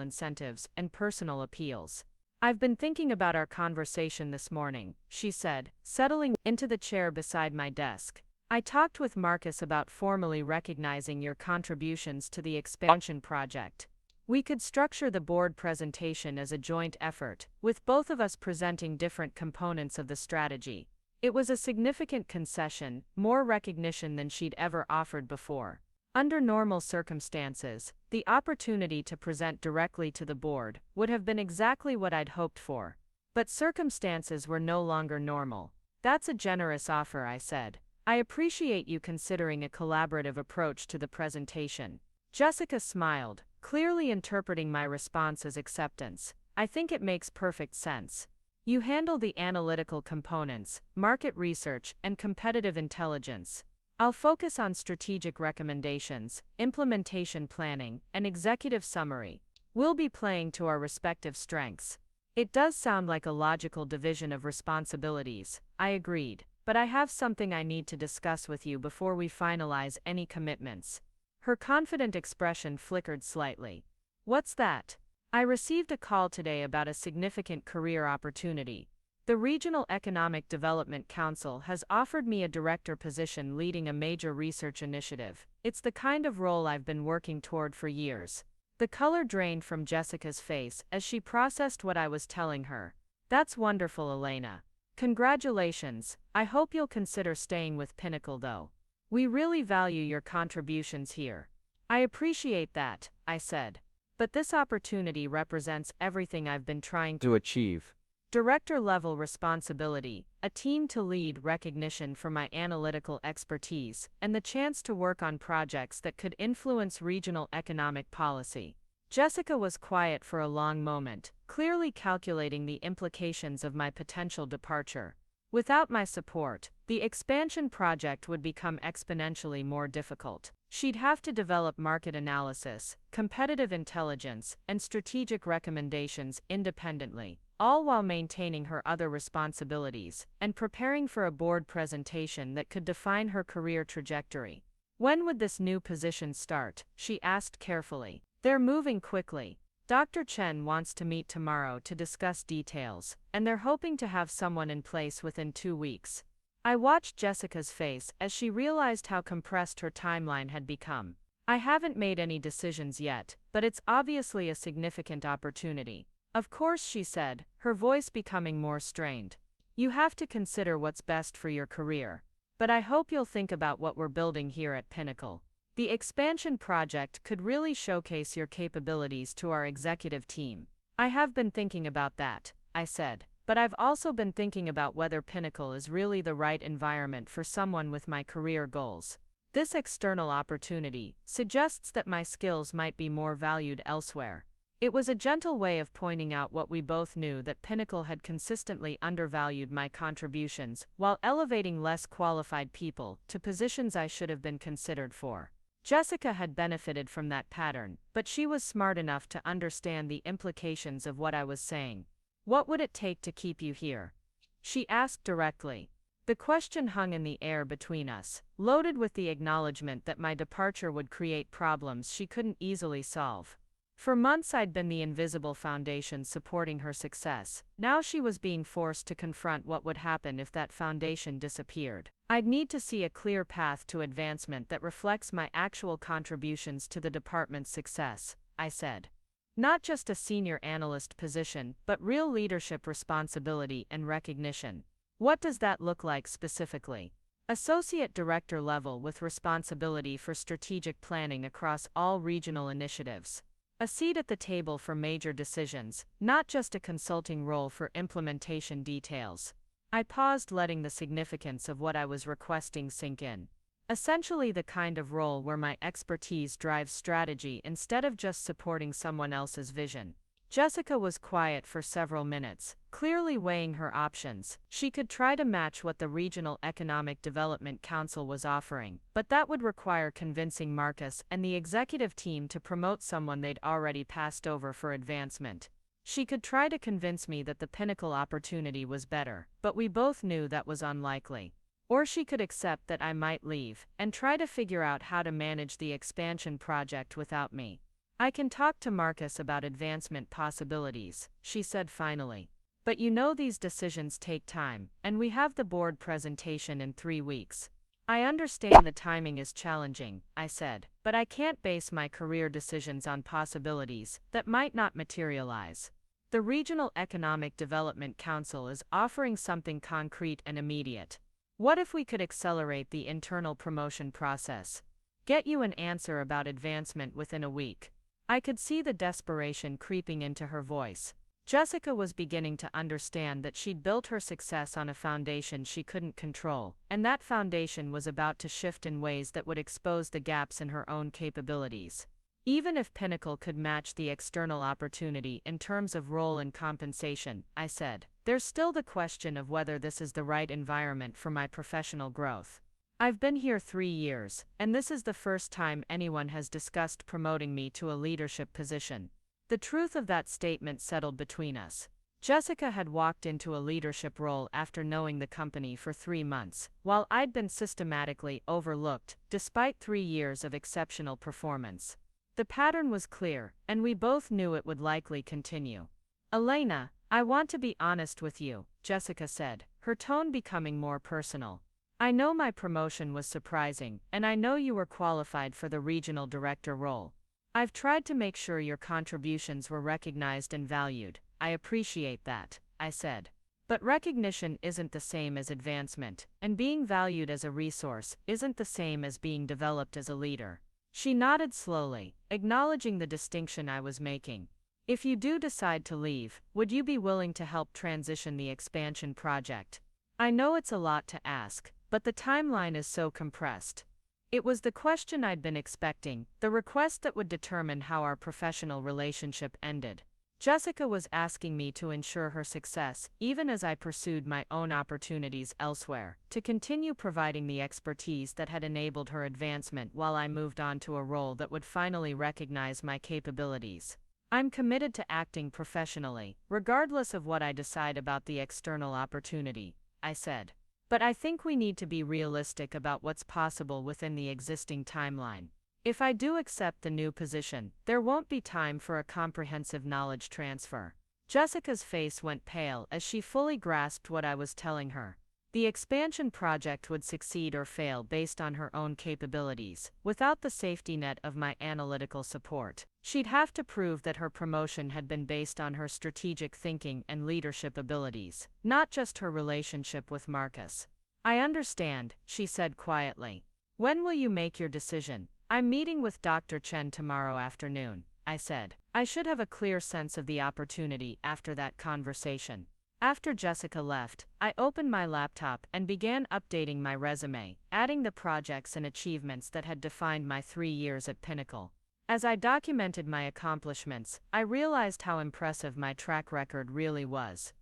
A: incentives and personal appeals. "I've been thinking about our conversation this morning," she said, settling into the chair beside my desk. "I talked with Marcus about formally recognizing your contributions to the expansion project. We could structure the board presentation as a joint effort, with both of us presenting different components of the strategy." It was a significant concession, more recognition than she'd ever offered before. Under normal circumstances, the opportunity to present directly to the board would have been exactly what I'd hoped for. But circumstances were no longer normal. "That's a generous offer," I said. "I appreciate you considering a collaborative approach to the presentation." Jessica smiled, clearly interpreting my response as acceptance. "I think it makes perfect sense. You handle the analytical components, market research, and competitive intelligence. I'll focus on strategic recommendations, implementation planning, and executive summary. We'll be playing to our respective strengths." "It does sound like a logical division of responsibilities," I agreed, "but I have something I need to discuss with you before we finalize any commitments." Her confident expression flickered slightly. "What's that?" "I received a call today about a significant career opportunity. The Regional Economic Development Council has offered me a director position leading a major research initiative. It's the kind of role I've been working toward for years." The color drained from Jessica's face as she processed what I was telling her. "That's wonderful, Elena. Congratulations. I hope you'll consider staying with Pinnacle, though. We really value your contributions here." "I appreciate that," I said. "But this opportunity represents everything I've been trying to achieve. Director-level responsibility, a team to lead, recognition for my analytical expertise, and the chance to work on projects that could influence regional economic policy." Jessica was quiet for a long moment, clearly calculating the implications of my potential departure. Without my support, the expansion project would become exponentially more difficult. She'd have to develop market analysis, competitive intelligence, and strategic recommendations independently, all while maintaining her other responsibilities and preparing for a board presentation that could define her career trajectory. "When would this new position start?" she asked carefully. "They're moving quickly. Dr. Chen wants to meet tomorrow to discuss details, and they're hoping to have someone in place within 2 weeks." I watched Jessica's face as she realized how compressed her timeline had become. "I haven't made any decisions yet, but it's obviously a significant opportunity." "Of course," she said, her voice becoming more strained. "You have to consider what's best for your career. But I hope you'll think about what we're building here at Pinnacle. The expansion project could really showcase your capabilities to our executive team." "I have been thinking about that," I said, "but I've also been thinking about whether Pinnacle is really the right environment for someone with my career goals. This external opportunity suggests that my skills might be more valued elsewhere." It was a gentle way of pointing out what we both knew, that Pinnacle had consistently undervalued my contributions while elevating less qualified people to positions I should have been considered for. Jessica had benefited from that pattern, but she was smart enough to understand the implications of what I was saying.
B: What would it take to keep you here? She asked directly. The question hung in the air between us, loaded with the acknowledgement that my departure would create problems she couldn't easily solve. For months I'd been the invisible foundation supporting her success. Now she was being forced to confront what would happen if that foundation disappeared. I'd need to see a clear path to advancement that reflects my actual contributions to the department's success, I said. Not just a senior analyst position, but real leadership responsibility and recognition. What does that look like specifically? Associate director level with responsibility for strategic planning across all regional initiatives. A seat at the table for major decisions, not just a consulting role for implementation details. I paused, letting the significance of what I was requesting sink in. Essentially the kind of role where my expertise drives strategy instead of just supporting someone else's vision. Jessica was quiet for several minutes, clearly weighing her options. She could try to match what the Regional Economic Development Council was offering, but that would require convincing Marcus and the executive team to promote someone they'd already passed over for advancement. She could try to convince me that the Pinnacle opportunity was better, but we both knew that was unlikely. Or she could accept that I might leave and try to figure out how to manage the expansion project without me. I can talk to Marcus about advancement possibilities, she said finally. But you know these decisions take time, and we have the board presentation in 3 weeks. I understand the timing is challenging, I said, but I can't base my career decisions on possibilities that might not materialize. The Regional Economic Development Council is offering something concrete and immediate. What if we could accelerate the internal promotion process? Get you an answer about advancement within a week. I could see the desperation creeping into her voice. Jessica was beginning to understand that she'd built her success on a foundation she couldn't control, and that foundation was about to shift in ways that would expose the gaps in her own capabilities. Even if Pinnacle could match the external opportunity in terms of role and compensation, I said, there's still the question of whether this is the right environment for my professional growth. I've been here 3 years, and this is the first time anyone has discussed promoting me to a leadership position. The truth of that statement settled between us. Jessica had walked into a leadership role after knowing the company for 3 months, while I'd been systematically overlooked, despite 3 years of exceptional performance. The pattern was clear, and we both knew it would likely continue. Elena, I want to be honest with you, Jessica said, her tone becoming more personal. I know my promotion was surprising, and I know you were qualified for the regional director role. I've tried to make sure your contributions were recognized and valued. I appreciate that, I said. But recognition isn't the same as advancement, and being valued as a resource isn't the same as being developed as a leader. She nodded slowly, acknowledging the distinction I was making. If you do decide to leave, would you be willing to help transition the expansion project? I know it's a lot to ask, but the timeline is so compressed. It was the question I'd been expecting, the request that would determine how our professional relationship ended. Jessica was asking me to ensure her success, even as I pursued my own opportunities elsewhere, to continue providing the expertise that had enabled her advancement while I moved on to a role that would finally recognize my capabilities. I'm committed to acting professionally, regardless of what I decide about the external opportunity, I said. But I think we need to be realistic about what's possible within the existing timeline. If I do accept the new position, there won't be time for a comprehensive knowledge transfer. Jessica's face went pale as she fully grasped what I was telling her. The expansion project would succeed or fail based on her own capabilities, without the safety net of my analytical support. She'd have to prove that her promotion had been based on her strategic thinking and leadership abilities, not just her relationship with Marcus. I understand, she said quietly. When will you make your decision? I'm meeting with Dr. Chen tomorrow afternoon, I said. I should have a clear sense of the opportunity after that conversation. After Jessica left, I opened my laptop and began updating my resume, adding the projects and achievements that had defined my 3 years at Pinnacle. As I documented my accomplishments, I realized how impressive my track record really was.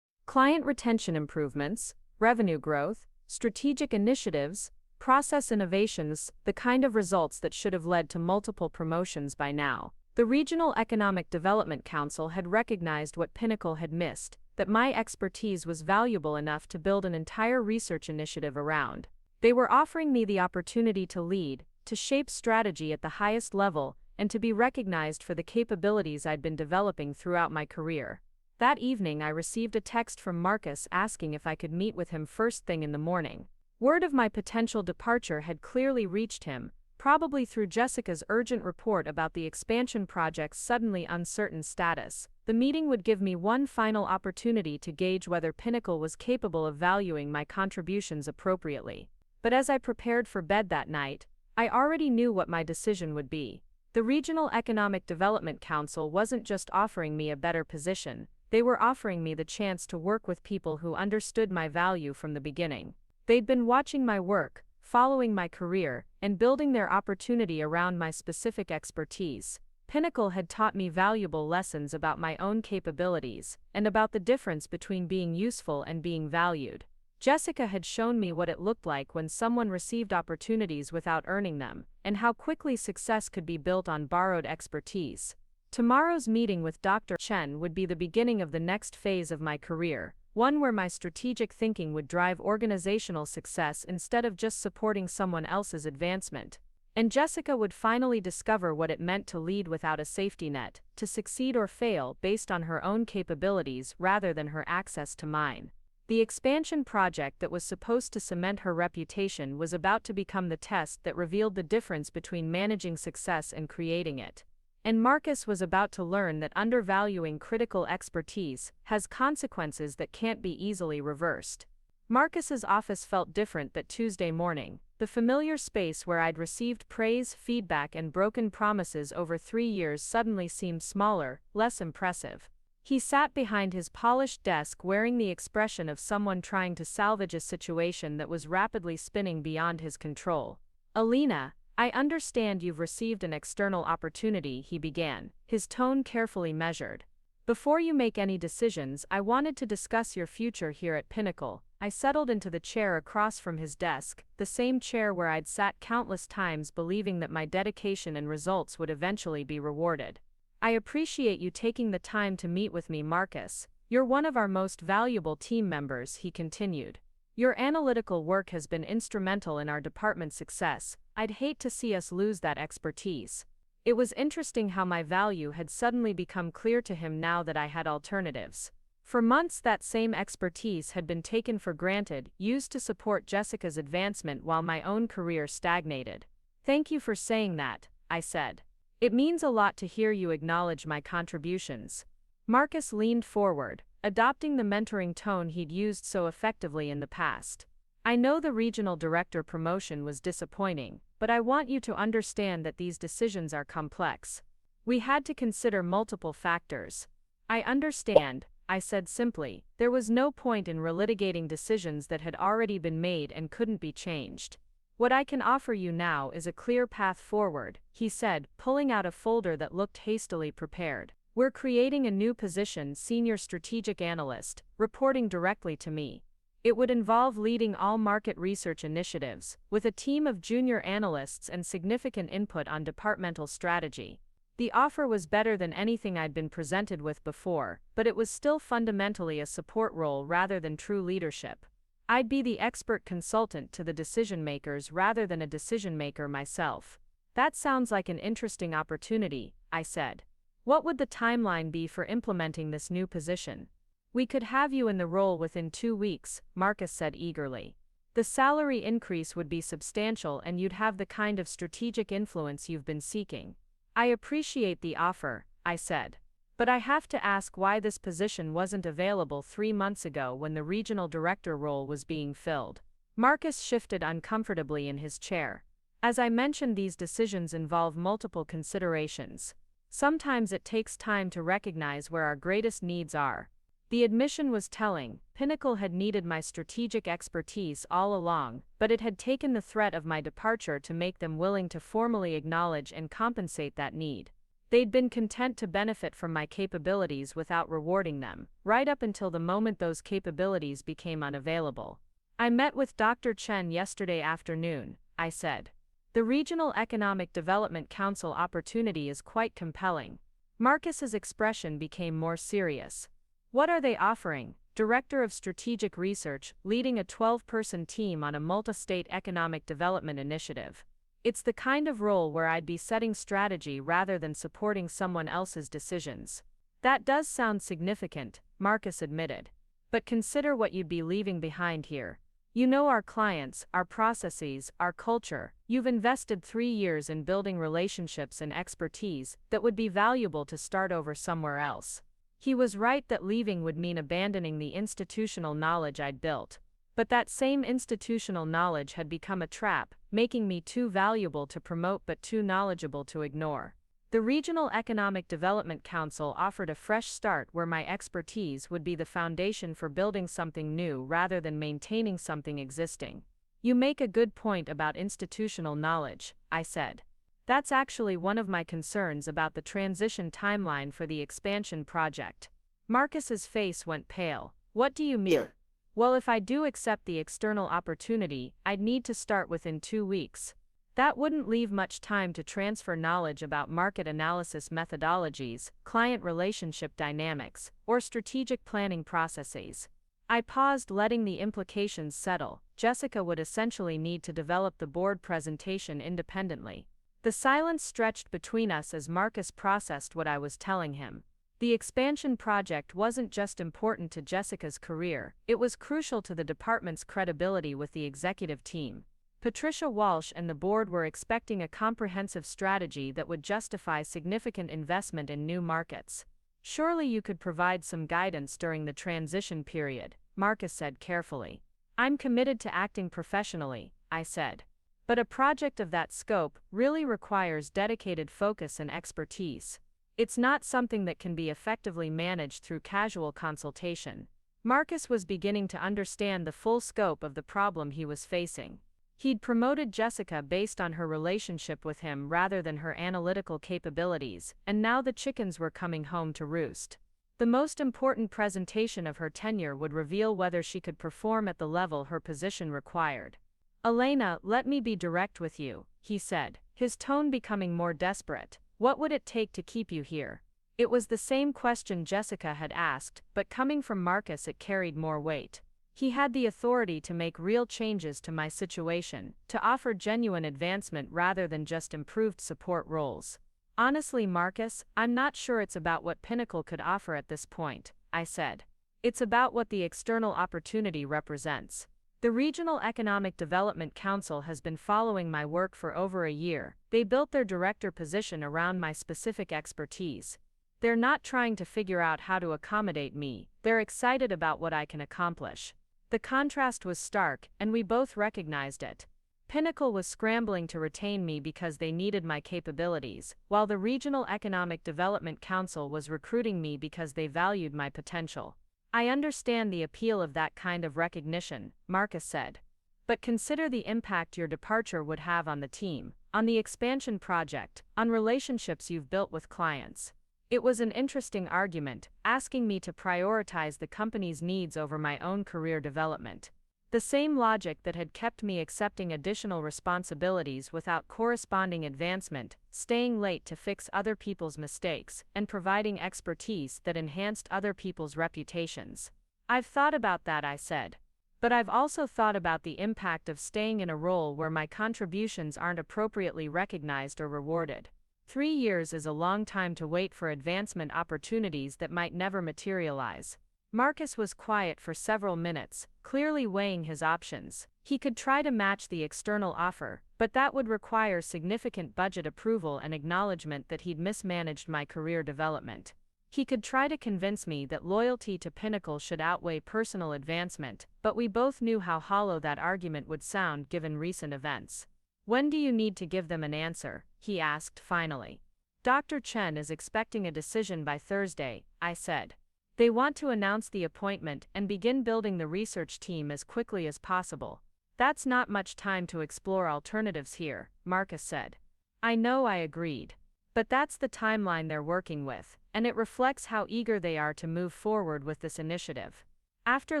A: Client retention improvements, revenue growth, strategic initiatives, process innovations, the kind of results that should have led to multiple promotions by now. The Regional Economic Development Council had recognized what Pinnacle had missed, that my expertise was valuable enough to build an entire research initiative around. They were offering me the opportunity to lead, to shape strategy at the highest level, and to be recognized for the capabilities I'd been developing throughout my career. That evening, I received a text from Marcus asking if I could meet with him first thing in the morning. Word of my potential departure had clearly reached him, probably through Jessica's urgent report about the expansion project's suddenly uncertain status. The meeting would give me one final opportunity to gauge whether Pinnacle was capable of valuing my contributions appropriately. But as I prepared for bed that night, I already knew what my decision would be. The Regional Economic Development Council wasn't just offering me a better position, they were offering me the chance to work with people who understood my value from the beginning. They'd been watching my work, following my career, and building their opportunity around my specific expertise. Pinnacle had taught me valuable lessons about my own capabilities, and about the difference between being useful and being valued. Jessica had shown me what it looked like when someone received opportunities without earning them, and how quickly success could be built on borrowed expertise. Tomorrow's meeting with Dr. Chen would be the beginning of the next phase of my career, one where my strategic thinking would drive organizational success instead of just supporting someone else's advancement. And Jessica would finally discover what it meant to lead without a safety net, to succeed or fail based on her own capabilities rather than her access to mine. The expansion project that was supposed to cement her reputation was about to become the test that revealed the difference between managing success and creating it. And Marcus was about to learn that undervaluing critical expertise has consequences that can't be easily reversed. Marcus's office felt different that Tuesday morning. The familiar space where I'd received praise, feedback, and broken promises over 3 years suddenly seemed smaller, less impressive. He sat behind his polished desk wearing the expression of someone trying to salvage a situation that was rapidly spinning beyond his control. "Alina, I understand you've received an external opportunity," he began, his tone carefully measured. "Before you make any decisions, I wanted to discuss your future here at Pinnacle." I settled into the chair across from his desk, the same chair where I'd sat countless times believing that my dedication and results would eventually be rewarded. "I appreciate you taking the time to meet with me, Marcus. You're one of our most valuable team members," he continued. "Your analytical work has been instrumental in our department's success. I'd hate to see us lose that expertise." It was interesting how my value had suddenly become clear to him now that I had alternatives. For months, that same expertise had been taken for granted, used to support Jessica's advancement while my own career stagnated. "Thank you for saying that," I said. "It means a lot to hear you acknowledge my contributions." Marcus leaned forward, adopting the mentoring tone he'd used so effectively in the past. "I know the regional director promotion was disappointing, but I want you to understand that these decisions are complex. We had to consider multiple factors." "I understand," I said simply. There was no point in relitigating decisions that had already been made and couldn't be changed. "What I can offer you now is a clear path forward," he said, pulling out a folder that looked hastily prepared. "We're creating a new position, Senior Strategic Analyst, reporting directly to me. It would involve leading all market research initiatives, with a team of junior analysts and significant input on departmental strategy." The offer was better than anything I'd been presented with before, but it was still fundamentally a support role rather than true leadership. I'd be the expert consultant to the decision-makers rather than a decision-maker myself. "That sounds like an interesting opportunity," I said. "What would the timeline be for implementing this new position?" "We could have you in the role within 2 weeks," Marcus said eagerly. "The salary increase would be substantial and you'd have the kind of strategic influence you've been seeking." "I appreciate the offer," I said. "But I have to ask why this position wasn't available 3 months ago when the regional director role was being filled." Marcus shifted uncomfortably in his chair. "As I mentioned, these decisions involve multiple considerations. Sometimes it takes time to recognize where our greatest needs are." The admission was telling. Pinnacle had needed my strategic expertise all along, but it had taken the threat of my departure to make them willing to formally acknowledge and compensate that need. They'd been content to benefit from my capabilities without rewarding them, right up until the moment those capabilities became unavailable. "I met with Dr. Chen yesterday afternoon," I said. "The Regional Economic Development Council opportunity is quite compelling." Marcus's expression became more serious. What are they offering? Director of Strategic Research, leading a 12-person team on a multi-state economic development initiative. It's the kind of role where I'd be setting strategy rather than supporting someone else's decisions. That does sound significant, Marcus admitted. But consider what you'd be leaving behind here. You know our clients, our processes, our culture. You've invested 3 years in building relationships and expertise that would be valuable to start over somewhere else. He was right that leaving would mean abandoning the institutional knowledge I'd built. But that same institutional knowledge had become a trap, making me too valuable to promote but too knowledgeable to ignore. The Regional Economic Development Council offered a fresh start where my expertise would be the foundation for building something new rather than maintaining something existing. You make a good point about institutional knowledge, I said. That's actually one of my concerns about the transition timeline for the expansion project. Marcus's face went pale. What do you mean? Well, if I do accept the external opportunity, I'd need to start within 2 weeks. That wouldn't leave much time to transfer knowledge about market analysis methodologies, client relationship dynamics, or strategic planning processes. I paused, letting the implications settle. Jessica would essentially need to develop the board presentation independently. The silence stretched between us as Marcus processed what I was telling him. The expansion project wasn't just important to Jessica's career, it was crucial to the department's credibility with the executive team. Patricia Walsh and the board were expecting a comprehensive strategy that would justify significant investment in new markets. Surely you could provide some guidance during the transition period, Marcus said carefully. I'm committed to acting professionally, I said. But a project of that scope really requires dedicated focus and expertise. It's not something that can be effectively managed through casual consultation. Marcus was beginning to understand the full scope of the problem he was facing. He'd promoted Jessica based on her relationship with him rather than her analytical capabilities, and now the chickens were coming home to roost. The most important presentation of her tenure would reveal whether she could perform at the level her position required. Elena, let me be direct with you, he said, his tone becoming more desperate. What would it take to keep you here? It was the same question Jessica had asked, but coming from Marcus it carried more weight. He had the authority to make real changes to my situation, to offer genuine advancement rather than just improved support roles. Honestly, Marcus, I'm not sure it's about what Pinnacle could offer at this point, I said. It's about what the external opportunity represents. The Regional Economic Development Council has been following my work for over a year. They built their director position around my specific expertise. They're not trying to figure out how to accommodate me, they're excited about what I can accomplish. The contrast was stark, and we both recognized it. Pinnacle was scrambling to retain me because they needed my capabilities, while the Regional Economic Development Council was recruiting me because they valued my potential. I understand the appeal of that kind of recognition, Marcus said. But consider the impact your departure would have on the team, on the expansion project, on relationships you've built with clients. It was an interesting argument, asking me to prioritize the company's needs over my own career development. The same logic that had kept me accepting additional responsibilities without corresponding advancement, staying late to fix other people's mistakes, and providing expertise that enhanced other people's reputations. I've thought about that, I said. But I've also thought about the impact of staying in a role where my contributions aren't appropriately recognized or rewarded. 3 years is a long time to wait for advancement opportunities that might never materialize. Marcus was quiet for several minutes, clearly weighing his options. He could try to match the external offer, but that would require significant budget approval and acknowledgement that he'd mismanaged my career development. He could try to convince me that loyalty to Pinnacle should outweigh personal advancement, but we both knew how hollow that argument would sound given recent events. When do you need to give them an answer? He asked finally. Dr. Chen is expecting a decision by Thursday, I said. They want to announce the appointment and begin building the research team as quickly as possible. That's not much time to explore alternatives here, Marcus said. I know, I agreed. But that's the timeline they're working with, and it reflects how eager they are to move forward with this initiative. After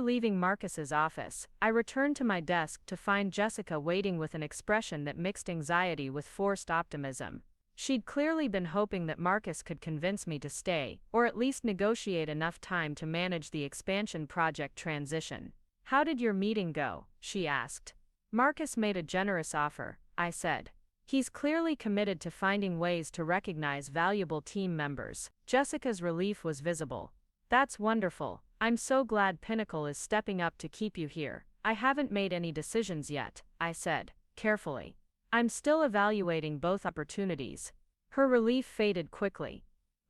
A: leaving Marcus's office, I returned to my desk to find Jessica waiting with an expression that mixed anxiety with forced optimism.
B: She'd clearly been hoping that Marcus could convince me to stay, or at least negotiate enough time to manage the expansion project transition. "How did your meeting go?" she asked. "Marcus made a generous offer," I said. "He's clearly committed to finding ways to recognize valuable team members." Jessica's relief was visible. "That's wonderful. I'm so glad Pinnacle is stepping up to keep you here." "I haven't made any decisions yet," I said, carefully. "I'm still evaluating both opportunities." Her relief faded quickly.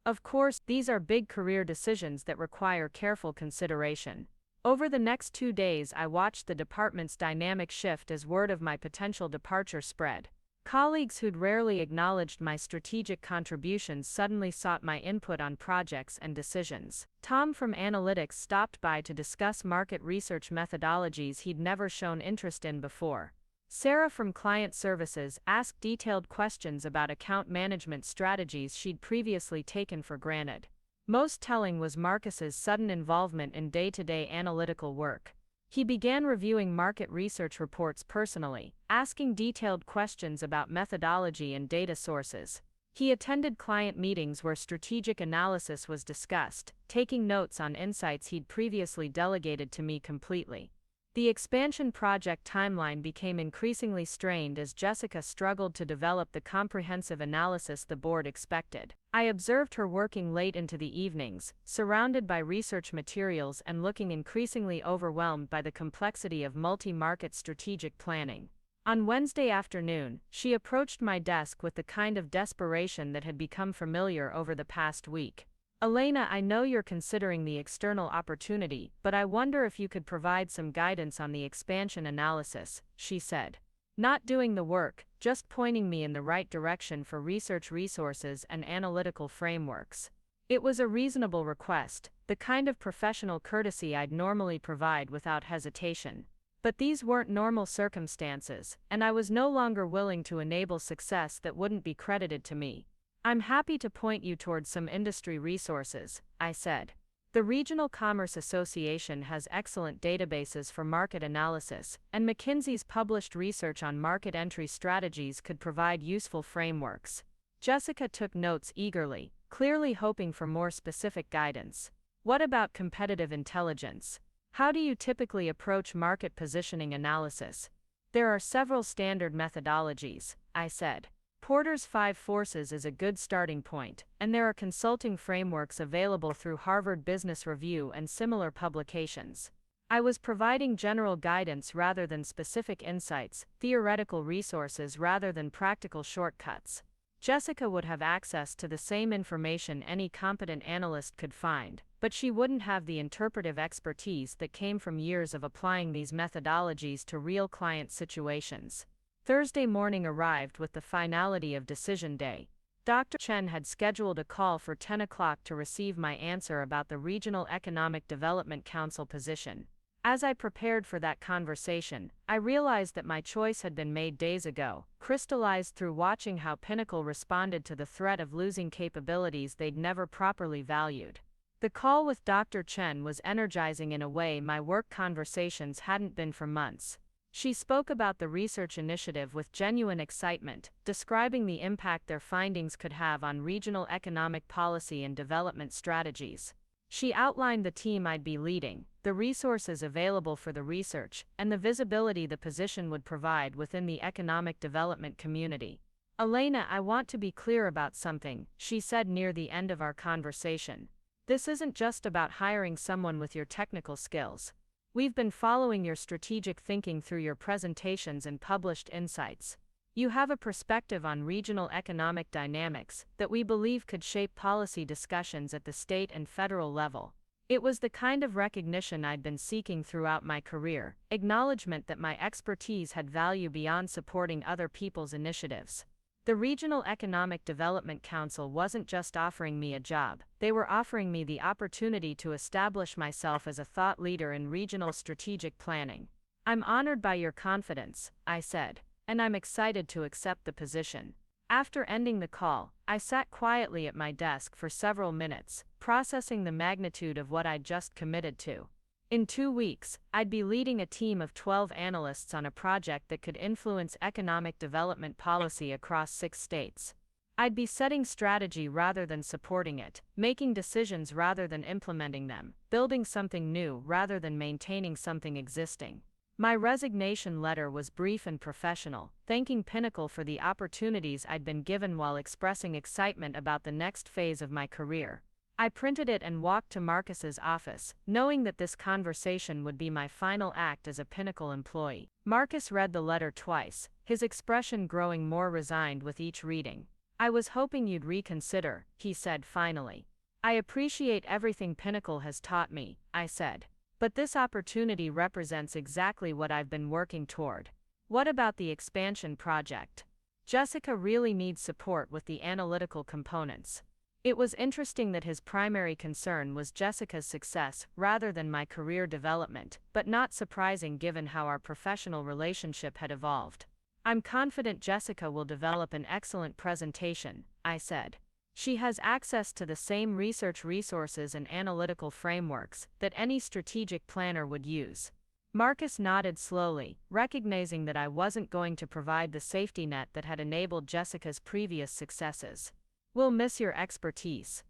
B: "Of course, these are big career decisions that require careful consideration." Over the next 2 days, I watched the department's dynamic shift as word of my potential departure spread. Colleagues who'd rarely acknowledged my strategic contributions suddenly sought my input on projects and decisions. Tom from Analytics stopped by to discuss market research methodologies he'd never shown interest in before. Sarah from Client Services asked detailed questions about account management strategies she'd previously taken for granted. Most telling was Marcus's sudden involvement in day-to-day analytical work. He began reviewing market research reports personally, asking detailed questions about methodology and data sources. He attended client meetings where strategic analysis was discussed, taking notes on insights he'd previously delegated to me completely. The expansion project timeline became increasingly strained as Jessica struggled to develop the comprehensive analysis the board expected. I observed her working late into the evenings, surrounded by research materials and looking increasingly overwhelmed by the complexity of multi-market strategic planning. On Wednesday afternoon, she approached my desk with the kind of desperation that had become familiar over the past week. "Elena, I know you're considering the external opportunity, but I wonder if you could provide some guidance on the expansion analysis," she said. "Not doing the work, just pointing me in the right direction for research resources and analytical frameworks." It was a reasonable request, the kind of professional courtesy I'd normally provide without hesitation. But these weren't normal circumstances, and I was no longer willing to enable success that wouldn't be credited to me. "I'm happy to point you towards some industry resources," I said. "The Regional Commerce Association has excellent databases for market analysis, and McKinsey's published research on market entry strategies could provide useful frameworks." Jessica took notes eagerly, clearly hoping for more specific guidance. "What about competitive intelligence? How do you typically approach market positioning analysis?" "There are several standard methodologies," I said. Porter's 5 Forces is a good starting point, and there are consulting frameworks available through Harvard Business Review and similar publications. I was providing general guidance rather than specific insights, theoretical resources rather than practical shortcuts. Jessica would have access to the same information any competent analyst could find, but she wouldn't have the interpretive expertise that came from years of applying these methodologies to real client situations. Thursday morning arrived with the finality of decision day. Dr. Chen had scheduled a call for 10 o'clock to receive my answer about the Regional Economic Development Council position. As I prepared for that conversation, I realized that my choice had been made days ago, crystallized through watching how Pinnacle responded to the threat of losing capabilities they'd never properly valued. The call with Dr. Chen was energizing in a way my work conversations hadn't been for months. She spoke about the research initiative with genuine excitement, describing the impact their findings could have on regional economic policy and development strategies. She outlined the team I'd be leading, the resources available for the research, and the visibility the position would provide within the economic development community. "Elena, I want to be clear about something," she said near the end of our conversation. "This isn't just about hiring someone with your technical skills. We've been following your strategic thinking through your presentations and published insights. You have a perspective on regional economic dynamics that we believe could shape policy discussions at the state and federal level." It was the kind of recognition I'd been seeking throughout my career, acknowledgement that my expertise had value beyond supporting other people's initiatives. The Regional Economic Development Council wasn't just offering me a job, they were offering me the opportunity to establish myself as a thought leader in regional strategic planning. "I'm honored by your confidence," I said, "and I'm excited to accept the position." After ending the call, I sat quietly at my desk for several minutes, processing the magnitude of what I'd just committed to. In 2 weeks, I'd be leading a team of 12 analysts on a project that could influence economic development policy across 6 states. I'd be setting strategy rather than supporting it, making decisions rather than implementing them, building something new rather than maintaining something existing. My resignation letter was brief and professional, thanking Pinnacle for the opportunities I'd been given while expressing excitement about the next phase of my career. I printed it and walked to Marcus's office, knowing that this conversation would be my final act as a Pinnacle employee. Marcus read the letter twice, his expression growing more resigned with each reading. "I was hoping you'd reconsider," he said finally. "I appreciate everything Pinnacle has taught me," I said. "But this opportunity represents exactly what I've been working toward." "What about the expansion project?" "Jessica really needs support with the analytical components." It was interesting that his primary concern was Jessica's success rather than my career development, but not surprising given how our professional relationship had evolved. "I'm confident Jessica will develop an excellent presentation," I said. "She has access to the same research resources and analytical frameworks that any strategic planner would use." Marcus nodded slowly, recognizing that I wasn't going to provide the safety net that had enabled Jessica's previous successes. "We'll miss your expertise."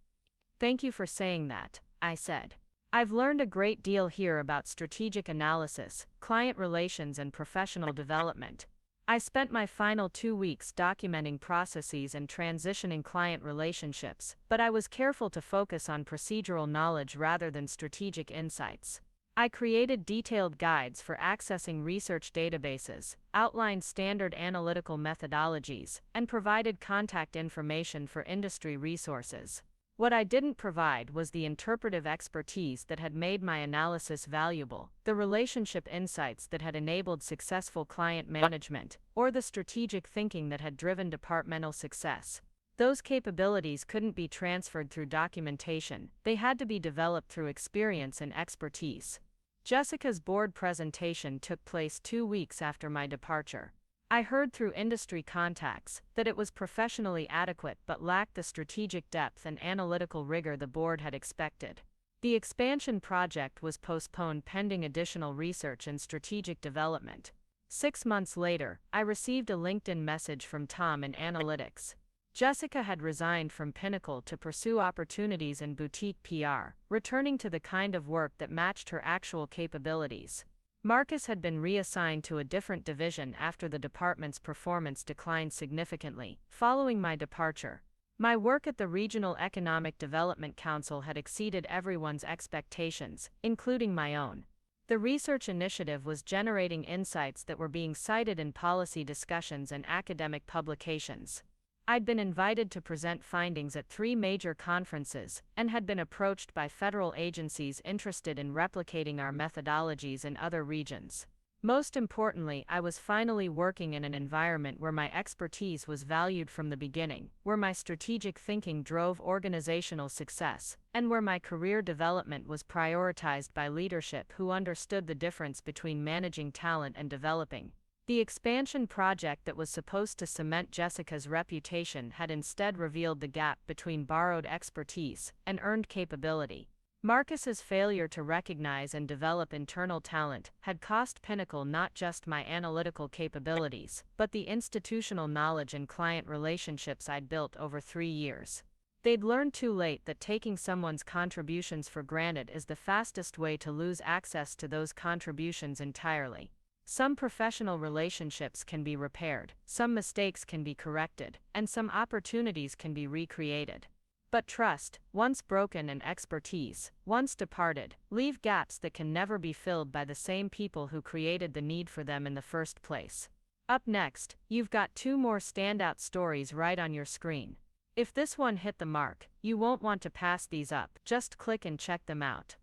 B: "Thank you for saying that," I said. "I've learned a great deal here about strategic analysis, client relations, and professional development." I spent my final 2 weeks documenting processes and transitioning client relationships, but I was careful to focus on procedural knowledge rather than strategic insights. I created detailed guides for accessing research databases, outlined standard analytical methodologies, and provided contact information for industry resources. What I didn't provide was the interpretive expertise that had made my analysis valuable, the relationship insights that had enabled successful client management, or the strategic thinking that had driven departmental success. Those capabilities couldn't be transferred through documentation, they had to be developed through experience and expertise. Jessica's board presentation took place 2 weeks after my departure. I heard through industry contacts that it was professionally adequate but lacked the strategic depth and analytical rigor the board had expected. The expansion project was postponed pending additional research and strategic development. 6 months later, I received a LinkedIn message from Tom in analytics. Jessica had resigned from Pinnacle to pursue opportunities in boutique PR, returning to the kind of work that matched her actual capabilities. Marcus had been reassigned to a different division after the department's performance declined significantly, following my departure. My work at the Regional Economic Development Council had exceeded everyone's expectations, including my own. The research initiative was generating insights that were being cited in policy discussions and academic publications. I'd been invited to present findings at 3 major conferences, and had been approached by federal agencies interested in replicating our methodologies in other regions. Most importantly, I was finally working in an environment where my expertise was valued from the beginning, where my strategic thinking drove organizational success, and where my career development was prioritized by leadership who understood the difference between managing talent and developing. The expansion project that was supposed to cement Jessica's reputation had instead revealed the gap between borrowed expertise and earned capability. Marcus's failure to recognize and develop internal talent had cost Pinnacle not just my analytical capabilities, but the institutional knowledge and client relationships I'd built over 3 years. They'd learned too late that taking someone's contributions for granted is the fastest way to lose access to those contributions entirely. Some professional relationships can be repaired, some mistakes can be corrected, and some opportunities can be recreated. But trust, once broken, and expertise, once departed, leave gaps that can never be filled by the same people who created the need for them in the first place. Up next, you've got 2 more standout stories right on your screen. If this one hit the mark, you won't want to pass these up, just click and check them out.